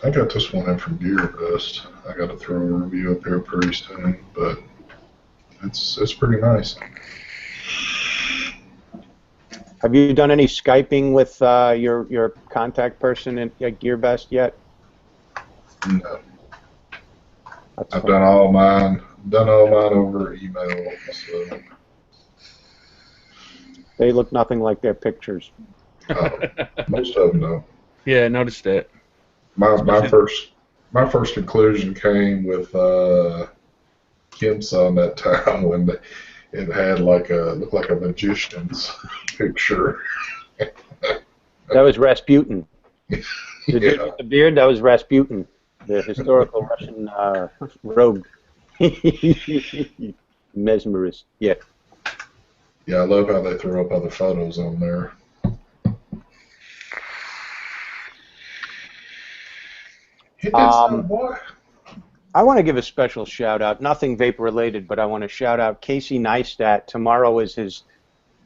Speaker 1: I got this one in from Gear Best. I got to throw a review up here pretty soon, but it's pretty nice.
Speaker 2: Have you done any Skyping with your contact person at GearBest yet?
Speaker 1: No.
Speaker 2: That's
Speaker 1: I've
Speaker 2: fine.
Speaker 1: done all mine over email. So.
Speaker 2: They look nothing like their pictures.
Speaker 1: Most of them don't.
Speaker 4: Yeah, I noticed that.
Speaker 1: My first conclusion came with Kim's son that time when it had looked like a magician's picture.
Speaker 2: That was Rasputin. The dude
Speaker 1: Yeah.
Speaker 2: with the beard, that was Rasputin, the historical Russian rogue. Mesmerist. Yeah.
Speaker 1: Yeah, I love how they throw up other photos on there. Hit that son, boy.
Speaker 2: I want to give a special shout out, nothing vape related, but I want to shout out Casey Neistat. Tomorrow is his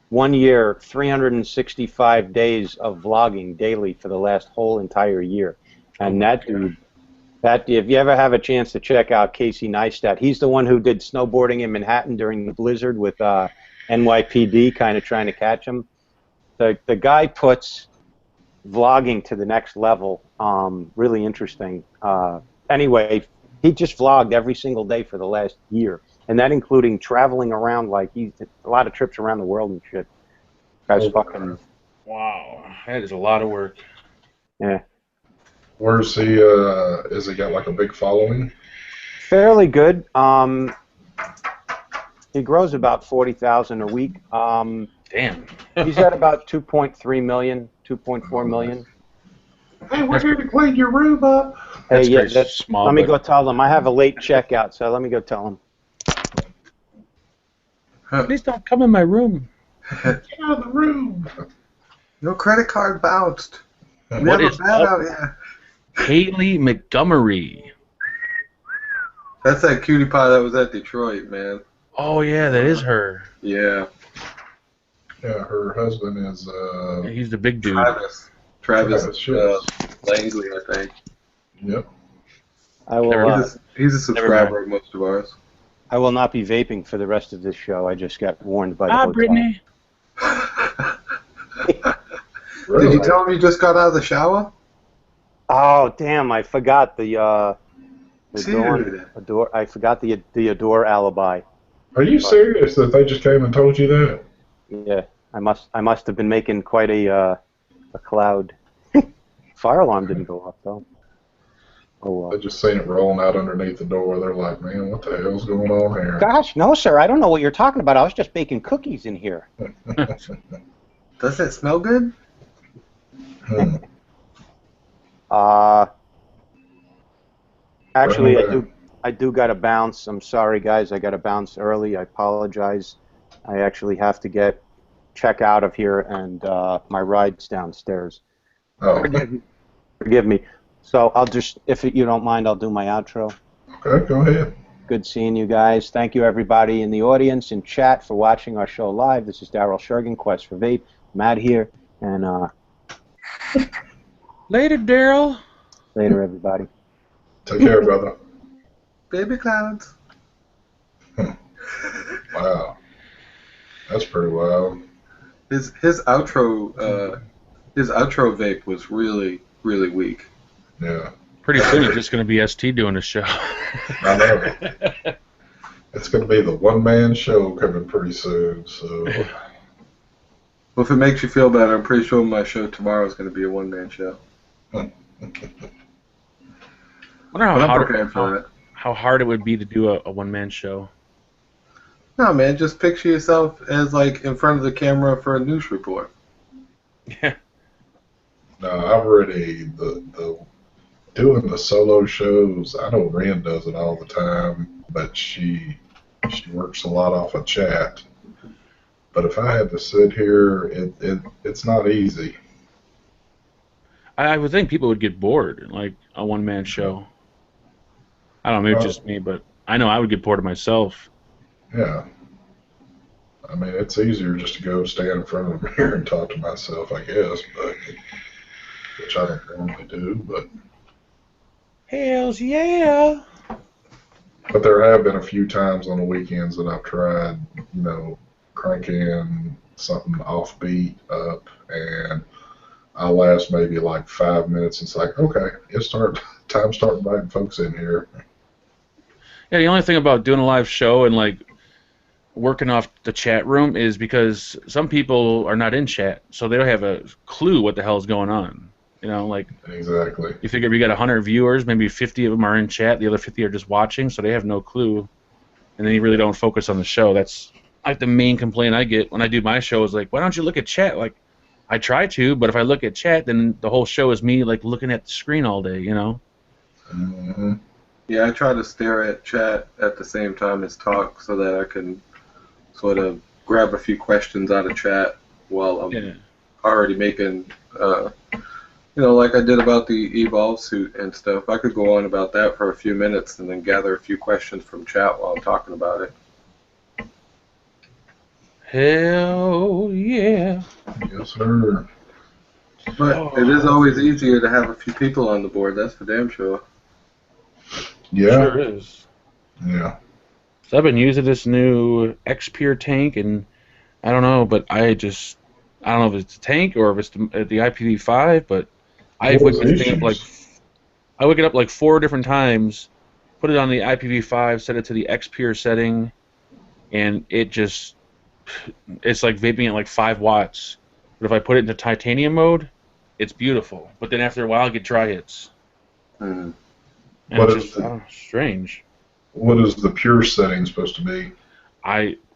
Speaker 2: 1 year, 365 days of vlogging daily for the last whole entire year. And that dude, if you ever have a chance to check out Casey Neistat, he's the one who did snowboarding in Manhattan during the blizzard with NYPD kind of trying to catch him. The guy puts vlogging to the next level. Really interesting. Anyway, he just vlogged every single day for the last year, and that including traveling around, like he's a lot of trips around the world and shit. Guy's fucking,
Speaker 4: Wow, that is a lot of work.
Speaker 2: yeah.
Speaker 1: Where's he? Has he got like a big following?
Speaker 2: Fairly good. He grows about 40,000 a week.
Speaker 4: Damn.
Speaker 2: He's at about 2.3 million, 2.4 million.
Speaker 1: Hey, we're here to clean your room up.
Speaker 2: Hey,
Speaker 4: That's
Speaker 2: yeah,
Speaker 4: very
Speaker 2: that's,
Speaker 4: small,
Speaker 2: let me
Speaker 4: but-
Speaker 2: go tell them. I have a late checkout, so let me go tell them.
Speaker 4: Please don't come in my room.
Speaker 1: Get out of the room.
Speaker 5: Your credit card bounced. We
Speaker 4: What
Speaker 5: have
Speaker 4: is
Speaker 5: a bat
Speaker 4: up?
Speaker 5: out here.
Speaker 4: Haley Montgomery.
Speaker 5: That's that cutie pie that was at Detroit, man.
Speaker 4: Oh yeah, that is her.
Speaker 5: Yeah.
Speaker 1: Yeah, her husband is
Speaker 4: He's the big dude.
Speaker 5: Travis
Speaker 1: yes.
Speaker 5: Langley, I think.
Speaker 1: Yep.
Speaker 2: I will.
Speaker 5: He's a subscriber of most of ours.
Speaker 2: I will not be vaping for the rest of this show. I just got warned by the hotel.
Speaker 4: Brittany.
Speaker 1: Really?
Speaker 5: Did you tell him you just got out of the shower?
Speaker 2: Oh damn! I forgot the
Speaker 5: Dude.
Speaker 2: Adore. I forgot the Adore alibi.
Speaker 1: Are you serious that they just came and told you that?
Speaker 2: Yeah, I must have been making quite a cloud. Fire alarm didn't go off though. Oh well.
Speaker 1: They just seen it rolling out underneath the door. They're like, man, what the hell's going on here?
Speaker 2: Gosh, no, sir. I don't know what you're talking about. I was just baking cookies in here.
Speaker 5: Does it smell good?
Speaker 1: Hmm.
Speaker 2: Actually,
Speaker 1: Right.
Speaker 2: I do got to bounce. I'm sorry, guys. I got to bounce early. I apologize. I actually have to check out of here, and my ride's downstairs.
Speaker 1: Oh,
Speaker 2: Forgive me. So I'll just, if you don't mind, I'll do my outro.
Speaker 1: okay, go ahead.
Speaker 2: Good seeing you guys. Thank you, everybody in the audience and chat, for watching our show live. This is Daryl Shergan, Quest for Vape. Matt here, and
Speaker 4: Later, Daryl.
Speaker 2: later, everybody.
Speaker 1: Take care, brother.
Speaker 5: Baby clouds.
Speaker 1: Wow. That's pretty wild.
Speaker 5: His outro vape was really, really weak.
Speaker 1: Yeah.
Speaker 4: Pretty soon it's just going to be ST doing a show.
Speaker 1: I know. It's going to be the one-man show coming pretty soon, so...
Speaker 5: Well, if it makes you feel better, I'm pretty sure my show tomorrow is going to be a one-man show.
Speaker 4: I wonder
Speaker 5: But I'm prepared for that.
Speaker 4: how hard it would be to do a one-man show.
Speaker 5: No, man, just picture yourself as, like, in front of the camera for a news report.
Speaker 4: Yeah.
Speaker 1: No, I've already... Doing the solo shows, I know Ren does it all the time, but she works a lot off of chat. But if I had to sit here, it's not easy.
Speaker 4: I would think people would get bored, like a one-man show. I don't know, maybe it's just me, but I know I would get bored of myself.
Speaker 1: Yeah. I mean, it's easier just to go stand in front of a mirror and talk to myself, I guess, but which I don't normally do. But
Speaker 4: Hells yeah!
Speaker 1: there have been a few times on the weekends that I've tried, cranking something offbeat up, and I last maybe like 5 minutes. It's like, okay, time start inviting folks in here.
Speaker 4: Yeah, the only thing about doing a live show and like working off the chat room is because some people are not in chat, so they don't have a clue what the hell's going on. Like
Speaker 1: Exactly.
Speaker 4: you figure if you got 100 viewers, maybe 50 of them are in chat, the other 50 are just watching, so they have no clue, and then you really don't focus on the show. That's like the main complaint I get when I do my show is like, why don't you look at chat? Like, I try to, but if I look at chat, then the whole show is me like looking at the screen all day,
Speaker 1: Mm-hmm.
Speaker 5: Yeah, I try to stare at chat at the same time as talk so that I can sort of grab a few questions out of chat while I'm already making, like I did about the Evolve suit and stuff. I could go on about that for a few minutes and then gather a few questions from chat while I'm talking about it.
Speaker 4: Hell yeah.
Speaker 1: Yes, sir.
Speaker 5: But it is always easier to have a few people on the board, that's for damn sure.
Speaker 1: Yeah.
Speaker 4: Sure is.
Speaker 1: Yeah.
Speaker 4: So I've been using this new X-Pure tank, and I don't know, but I don't know if it's the tank or if it's the IPv5, but I woke it up like 4 different times, put it on the IPv5, set it to the X-Pure setting, and it just it's like vaping at like 5 watts. But if I put it into titanium mode, it's beautiful. But then after a while, I get dry hits,
Speaker 5: Hmm.
Speaker 4: and
Speaker 1: What
Speaker 4: it's
Speaker 1: is
Speaker 4: just I don't know, strange.
Speaker 1: what is the pure setting supposed to be?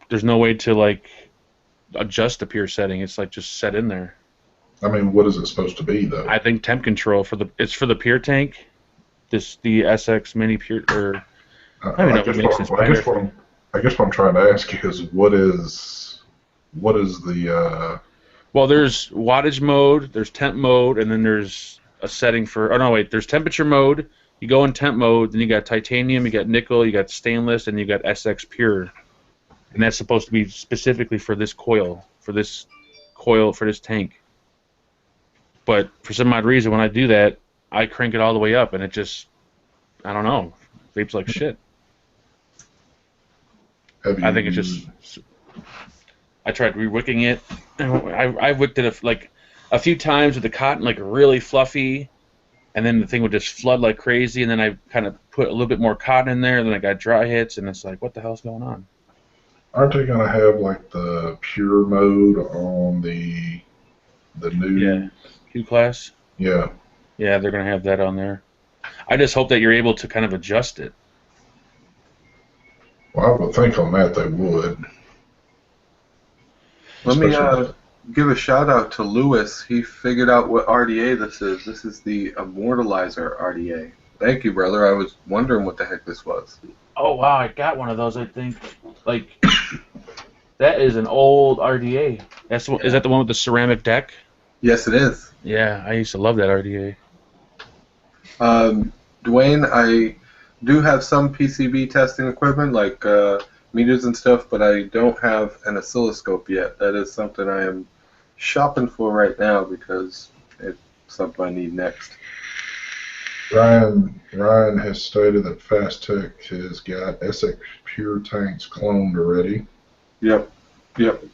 Speaker 4: There's no way to like adjust the pure setting. It's like just set in there.
Speaker 1: I mean, what is it supposed to be though?
Speaker 4: I think temp control it's for the pure tank. The SX Mini Pure or I don't even know
Speaker 1: I
Speaker 4: what
Speaker 1: guess
Speaker 4: makes this
Speaker 1: I guess what I'm trying to ask you is what is the
Speaker 4: Well, there's wattage mode, there's temp mode, and then there's a setting for. Oh no, wait. There's temperature mode. You go in temp mode, then you got titanium, you got nickel, you got stainless, and you got SX Pure, and that's supposed to be specifically for this coil, for this tank. But for some odd reason, when I do that, I crank it all the way up, and it just, I don't know, vapes like shit.
Speaker 1: have
Speaker 4: I think it's
Speaker 1: you
Speaker 4: just. I tried re-wicking it. I wicked it like a few times with the cotton, like really fluffy, and then the thing would just flood like crazy. And then I kind of put a little bit more cotton in there, and then I got dry hits, and it's like, what the hell's going on?
Speaker 1: aren't they gonna have like the pure mode on the new?
Speaker 4: Yeah, Q class.
Speaker 1: Yeah.
Speaker 4: Yeah, they're gonna have that on there. I just hope that you're able to kind of adjust it.
Speaker 1: Well, I would think on that they would.
Speaker 5: Let me
Speaker 1: Especially-
Speaker 5: give a shout out to Lewis. He figured out what RDA this is. This is the Immortalizer RDA. Thank you, brother. I was wondering what the heck this was.
Speaker 4: Oh wow, I got one of those. I think like that is an old RDA. Is that the one with the ceramic deck?
Speaker 5: Yes, it is.
Speaker 4: Yeah, I used to love that RDA.
Speaker 5: Dwayne, I do have some PCB testing equipment, like meters and stuff, but I don't have an oscilloscope yet. That is something I am shopping for right now because it's something I need next.
Speaker 1: Ryan has stated that Fast Tech has got SX Pure tanks cloned already.
Speaker 5: Yep.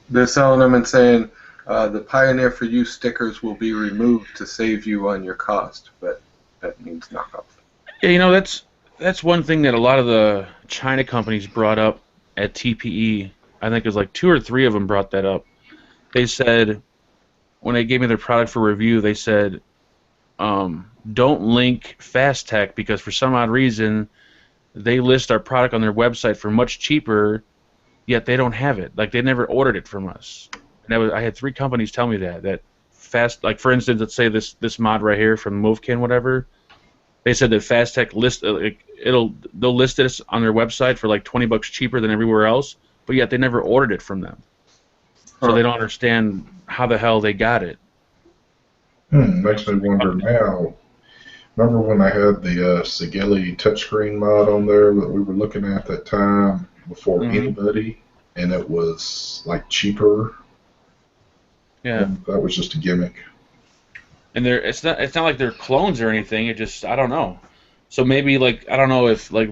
Speaker 5: They're selling them and saying the Pioneer for You stickers will be removed to save you on your cost, but that means knockoff.
Speaker 4: Yeah, that's one thing that a lot of the China companies brought up at TPE. I think it was like 2 or 3 of them brought that up. They said when they gave me their product for review, they said don't link Fast Tech because for some odd reason they list our product on their website for much cheaper, yet they don't have it. Like they never ordered it from us. And I had 3 companies tell me that Fast, like for instance, let's say this mod right here from Movkin, whatever. They said that Fast Tech they'll list it on their website for like $20 cheaper than everywhere else, but yet they never ordered it from them. So they don't understand how the hell they got it.
Speaker 1: Makes me wonder now. Remember when I had the Sigeli touchscreen mod on there that we were looking at that time before anybody, and it was like cheaper.
Speaker 4: Yeah.
Speaker 1: And that was just a gimmick.
Speaker 4: And it's not like they're clones or anything. It just I don't know. So maybe like I don't know if like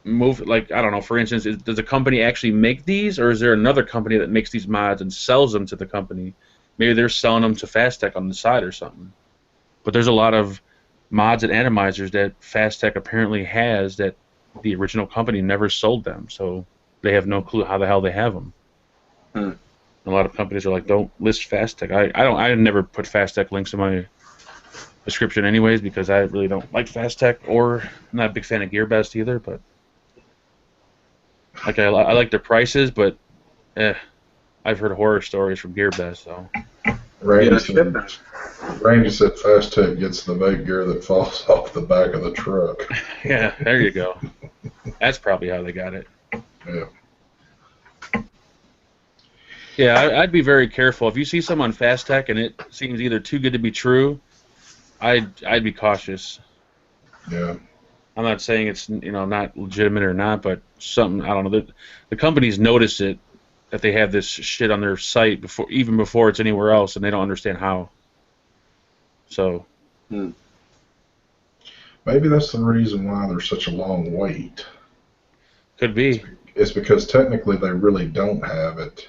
Speaker 4: I don't know. For instance, does a company actually make these, or is there another company that makes these mods and sells them to the company? Maybe they're selling them to Fast Tech on the side or something. But there's a lot of mods and atomizers that Fast Tech apparently has that the original company never sold them, so they have no clue how the hell they have them. A lot of companies are like, don't list Fast Tech. I never put Fast Tech links in my description anyways because I really don't like Fast Tech, or I'm not a big fan of GearBest either. But like I like their prices, but I've heard horror stories from GearBest. So
Speaker 1: Randy said Fast Tech gets the vape gear that falls off the back of the truck.
Speaker 4: yeah, there you go. That's probably how they got it.
Speaker 1: Yeah.
Speaker 4: Yeah, I'd be very careful. If you see some on Fast Tech and it seems either too good to be true, I'd be cautious.
Speaker 1: Yeah.
Speaker 4: I'm not saying it's not legitimate or not, but something I don't know. The companies notice it that they have this shit on their site even before it's anywhere else, and they don't understand how. So.
Speaker 1: Maybe that's the reason why there's such a long wait.
Speaker 4: Could be.
Speaker 1: It's because technically they really don't have it.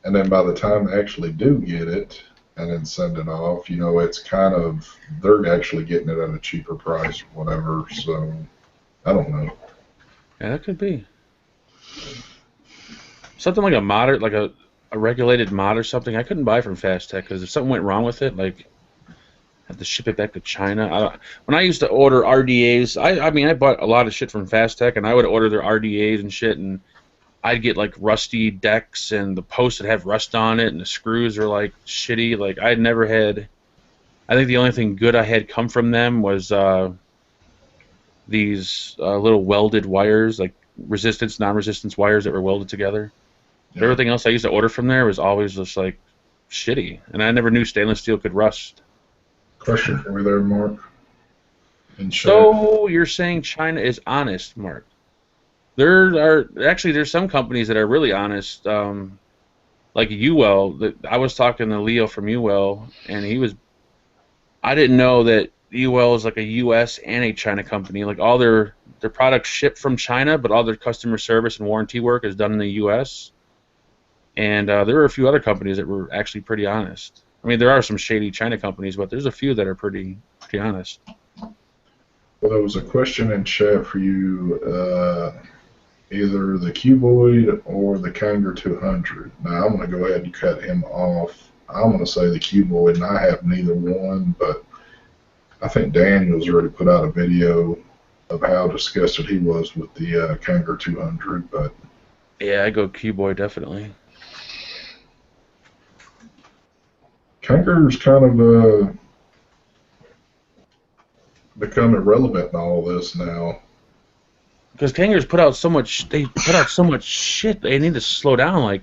Speaker 1: And then by the time they actually do get it and then send it off, it's kind of, they're actually getting it at a cheaper price or whatever. So, I don't know.
Speaker 4: Yeah, that could be. something like a mod, like a regulated mod or something. I couldn't buy from Fast Tech because if something went wrong with it, like I had to ship it back to China. When I used to order RDAs, I mean I bought a lot of shit from Fast Tech, and I would order their RDAs and shit, and I'd get like rusty decks, and the posts would have rust on it, and the screws are like shitty. Like I'd never had. I think the only thing good I had come from them was these little welded wires, like resistance, non-resistance wires that were welded together. But
Speaker 1: Yeah.
Speaker 4: everything else I used to order from there was always just like shitty, and I never knew stainless steel could rust.
Speaker 1: Question for you there, Mark. In chat.
Speaker 4: So you're saying China is honest, Mark? There's some companies that are really honest, like UL. That I was talking to Leo from UL, and I didn't know that UL is like a U.S. and a China company. Like all their products ship from China, but all their customer service and warranty work is done in the U.S. And there were a few other companies that were actually pretty honest. I mean, there are some shady China companies, but there's a few that are pretty honest.
Speaker 1: Well, there was a question in chat for you, either the Cuboid or the Kanger 200. Now, I'm going to go ahead and cut him off. I'm going to say the Cuboid, and I have neither one, but I think Daniel's already put out a video of how disgusted he was with the Kanger 200, but
Speaker 4: Yeah, I go Q-Boy definitely.
Speaker 1: Kanger's kind of become irrelevant in all this now.
Speaker 4: Because Kangaroo's put out so much, they put out so much shit. They need to slow down. Like,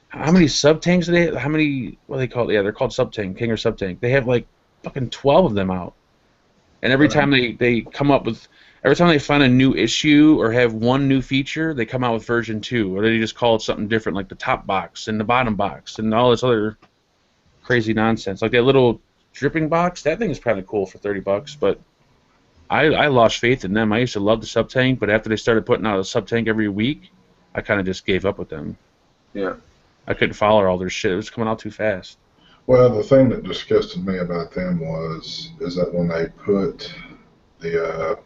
Speaker 4: how many sub tanks do they have? How many? What do they call it? Yeah, they're called sub tank. Kangaroo sub tank. They have like fucking 12 of them out. And every time they come up with, every time they find a new issue or have one new feature, they come out with version 2, or they just call it something different, like the top box and the bottom box and all this other crazy nonsense. Like that little dripping box, that thing is kind of cool for $30, but I lost faith in them. I used to love the sub tank, but after they started putting out a sub tank every week, I kind of just gave up with them.
Speaker 5: Yeah.
Speaker 4: I couldn't follow all their shit. It was coming out too fast.
Speaker 1: Well, the thing that disgusted me about them is that when they put the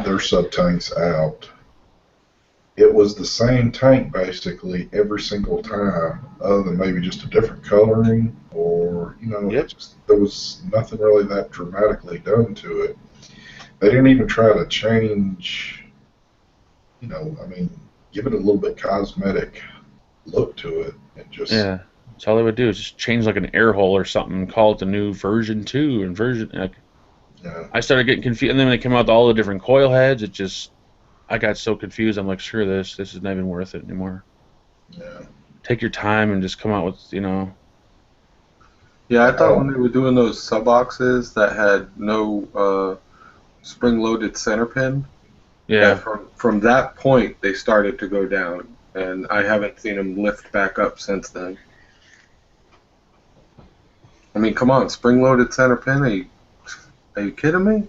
Speaker 1: their sub tanks out, it was the same tank basically every single time, other than maybe just a different coloring, or
Speaker 4: Yep.
Speaker 1: there was nothing really that dramatically done to it. They didn't even try to change, I mean, give it a little bit cosmetic look to it, and just
Speaker 4: Yeah. That's all they would do is just change like an air hole or something and call it the new version 2 and version. Like,
Speaker 1: yeah.
Speaker 4: I started getting confused, and then when they came out with all the different coil heads, I got so confused. I'm like, screw this. This is not even worth it anymore.
Speaker 1: Yeah.
Speaker 4: Take your time and just come out with,
Speaker 5: Yeah, I thought when they were doing those sub boxes that had no spring-loaded center pin,
Speaker 4: Yeah.
Speaker 5: that from that point they started to go down, and I haven't seen them lift back up since then. I mean, come on, spring-loaded center pin? Are you kidding me?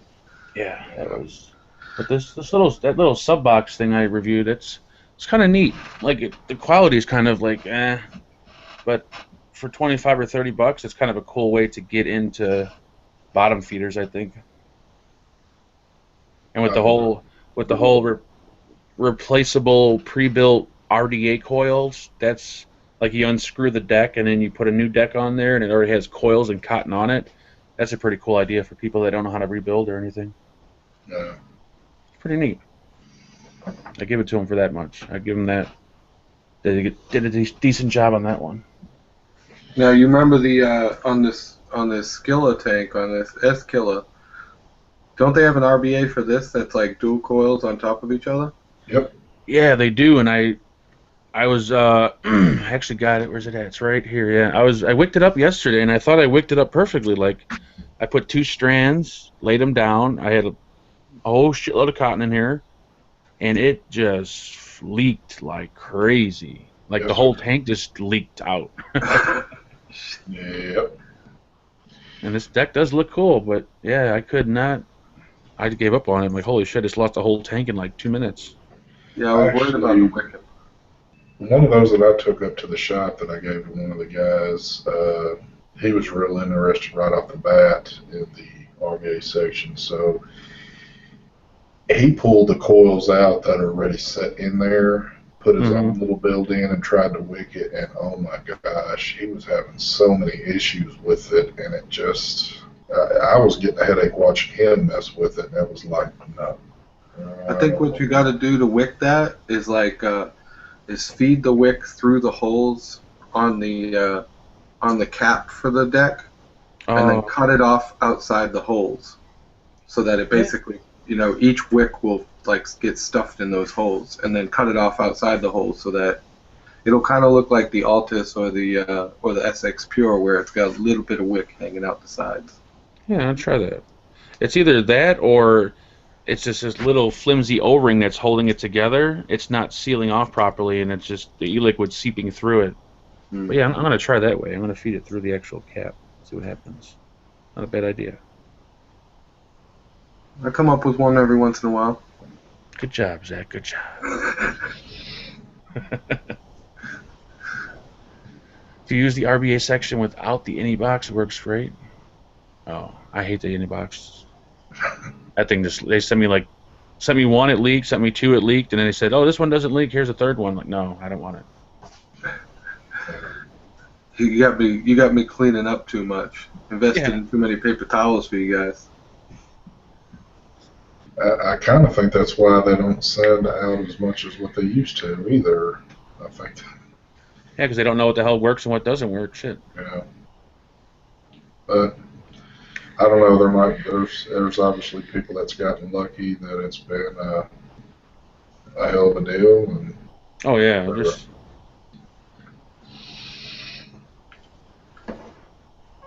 Speaker 4: Yeah, that was. But that little sub box thing I reviewed, it's kind of neat. Like the quality is kind of like but for 25 or $30, it's kind of a cool way to get into bottom feeders, I think. And with the whole replaceable pre-built RDA coils, that's like you unscrew the deck and then you put a new deck on there and it already has coils and cotton on it. That's a pretty cool idea for people that don't know how to rebuild or anything.
Speaker 1: Yeah.
Speaker 4: Pretty neat. I give it to them for that much. I give them that. They did a decent job on that one.
Speaker 5: Now you remember the on this Skilla tank, on this S-Killa, don't they have an RBA for this that's like dual coils on top of each other?
Speaker 1: Yep.
Speaker 4: Yeah, they do, and I was actually got it. Where's it at? It's right here. Yeah, I wicked it up yesterday, and I thought I wicked it up perfectly. Like I put 2 strands, laid them down. I had a whole shitload of cotton in here, and it just leaked like crazy. Like
Speaker 1: Yes,
Speaker 4: the whole
Speaker 1: sir.
Speaker 4: tank just leaked out.
Speaker 1: Yep.
Speaker 4: And this deck does look cool, but yeah, I could not. I gave up on it. I'm like, holy shit, I just lost the whole tank in like 2 minutes.
Speaker 5: Yeah, I was worried about the wicket.
Speaker 1: One of those that I took up to the shop that I gave to one of the guys, he was real interested right off the bat in the RVA section. So he pulled the coils out that are already set in there, put his own little build in and tried to wick it, and oh my gosh, he was having so many issues with it, and it just, I was getting a headache watching him mess with it, and it was like, no.
Speaker 5: I think what you got to do to wick that is is feed the wick through the holes on the cap for the deck, and then cut it off outside the holes, so that it basically, each wick will like get stuffed in those holes, and then cut it off outside the holes so that it'll kind of look like the Altus or the SX Pure, where it's got a little bit of wick hanging out the sides.
Speaker 4: Yeah, I'll try that. It's either that or it's just this little flimsy O-ring that's holding it together. It's not sealing off properly, and it's just the e-liquid seeping through it. But yeah, I'm going to try that way. I'm going to feed it through the actual cap. See what happens. Not a bad idea.
Speaker 5: I come up with one every once in a while.
Speaker 4: Good job, Zach. Good job. If you use the RBA section without the AnyBox, it works great. Oh, I hate the AnyBox. That thing just, they sent me one, it leaked, sent me two, it leaked, and then they said, oh, this one doesn't leak, here's a third one. I'm like, no, I don't want it.
Speaker 5: You got me cleaning up too much. Invested in too many paper towels for you guys.
Speaker 1: I kind of think that's why they don't send out as much as what they used to either. I think.
Speaker 4: Yeah, because they don't know what the hell works and what doesn't work. Shit.
Speaker 1: Yeah. But I don't know. There's obviously people that's gotten lucky that it's been a hell of a deal. And
Speaker 4: oh yeah,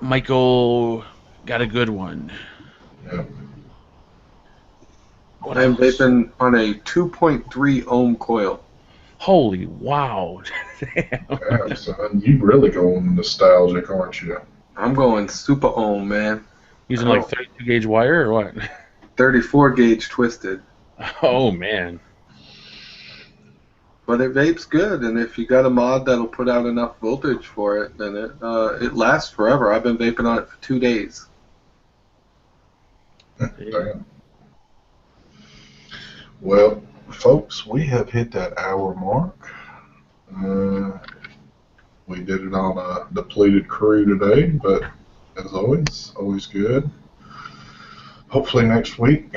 Speaker 4: Michael got a good one.
Speaker 1: Yeah.
Speaker 5: I'm vaping on a 2.3 ohm coil.
Speaker 4: Holy wow! Damn.
Speaker 1: Yeah, son, you really going nostalgic, aren't you?
Speaker 5: I'm going super ohm, man.
Speaker 4: Using like 32 gauge wire or what?
Speaker 5: 34 gauge twisted.
Speaker 4: Oh man.
Speaker 5: But it vapes good, and if you got a mod that'll put out enough voltage for it, then it lasts forever. I've been vaping on it for 2 days.
Speaker 1: Damn. Well, folks, we have hit that hour mark. We did it on a depleted crew today, but as always good. Hopefully next week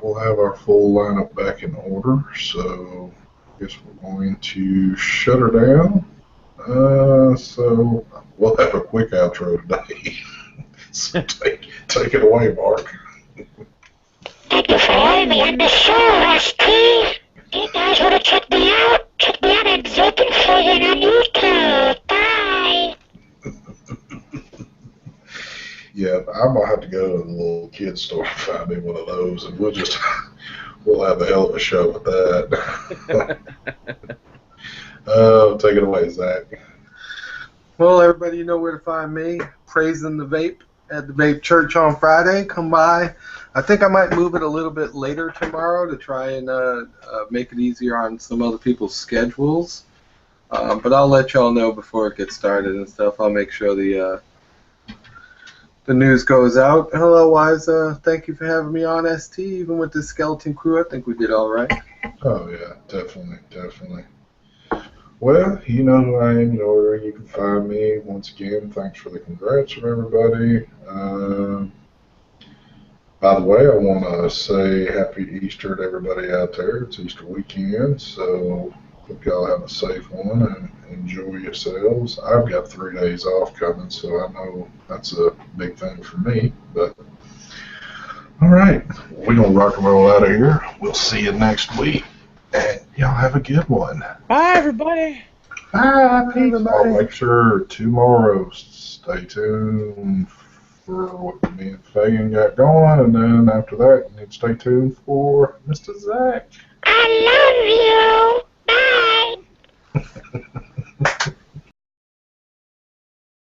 Speaker 1: we'll have our full lineup back in order. So I guess we're going to shut her down. So we'll have a quick outro today. So take it away, Mark.
Speaker 3: Thank you for having me on the show, ST. If you guys want to check me out at Vape on YouTube. Bye.
Speaker 1: Yeah, I'm gonna have to go to the little kid store and find me one of those, and we'll have a hell of a show with that. Take it away, Zach.
Speaker 5: Well, everybody, you know where to find me. Praising the Vape at the Vape Church on Friday. Come by. I think I might move it a little bit later tomorrow to try and make it easier on some other people's schedules. But I'll let y'all know before it gets started and stuff. I'll make sure the news goes out. And otherwise, thank you for having me on, ST. Even with the skeleton crew, I think we did all right.
Speaker 1: Oh, yeah, definitely. Well, you know who I am, you know where you can find me. Once again, thanks for the congrats from everybody. By the way, I want to say Happy Easter to everybody out there. It's Easter weekend, so hope y'all have a safe one and enjoy yourselves. I've got 3 days off coming, so I know that's a big thing for me. But all right, we're going to rock and roll out of here. We'll see you next week, and y'all have a good one.
Speaker 4: Bye, everybody.
Speaker 1: Bye, everybody. I'll make sure tomorrow, stay tuned for what me and Fagan got going, and then after that, you need to stay tuned for Mr. Zach.
Speaker 3: I love you.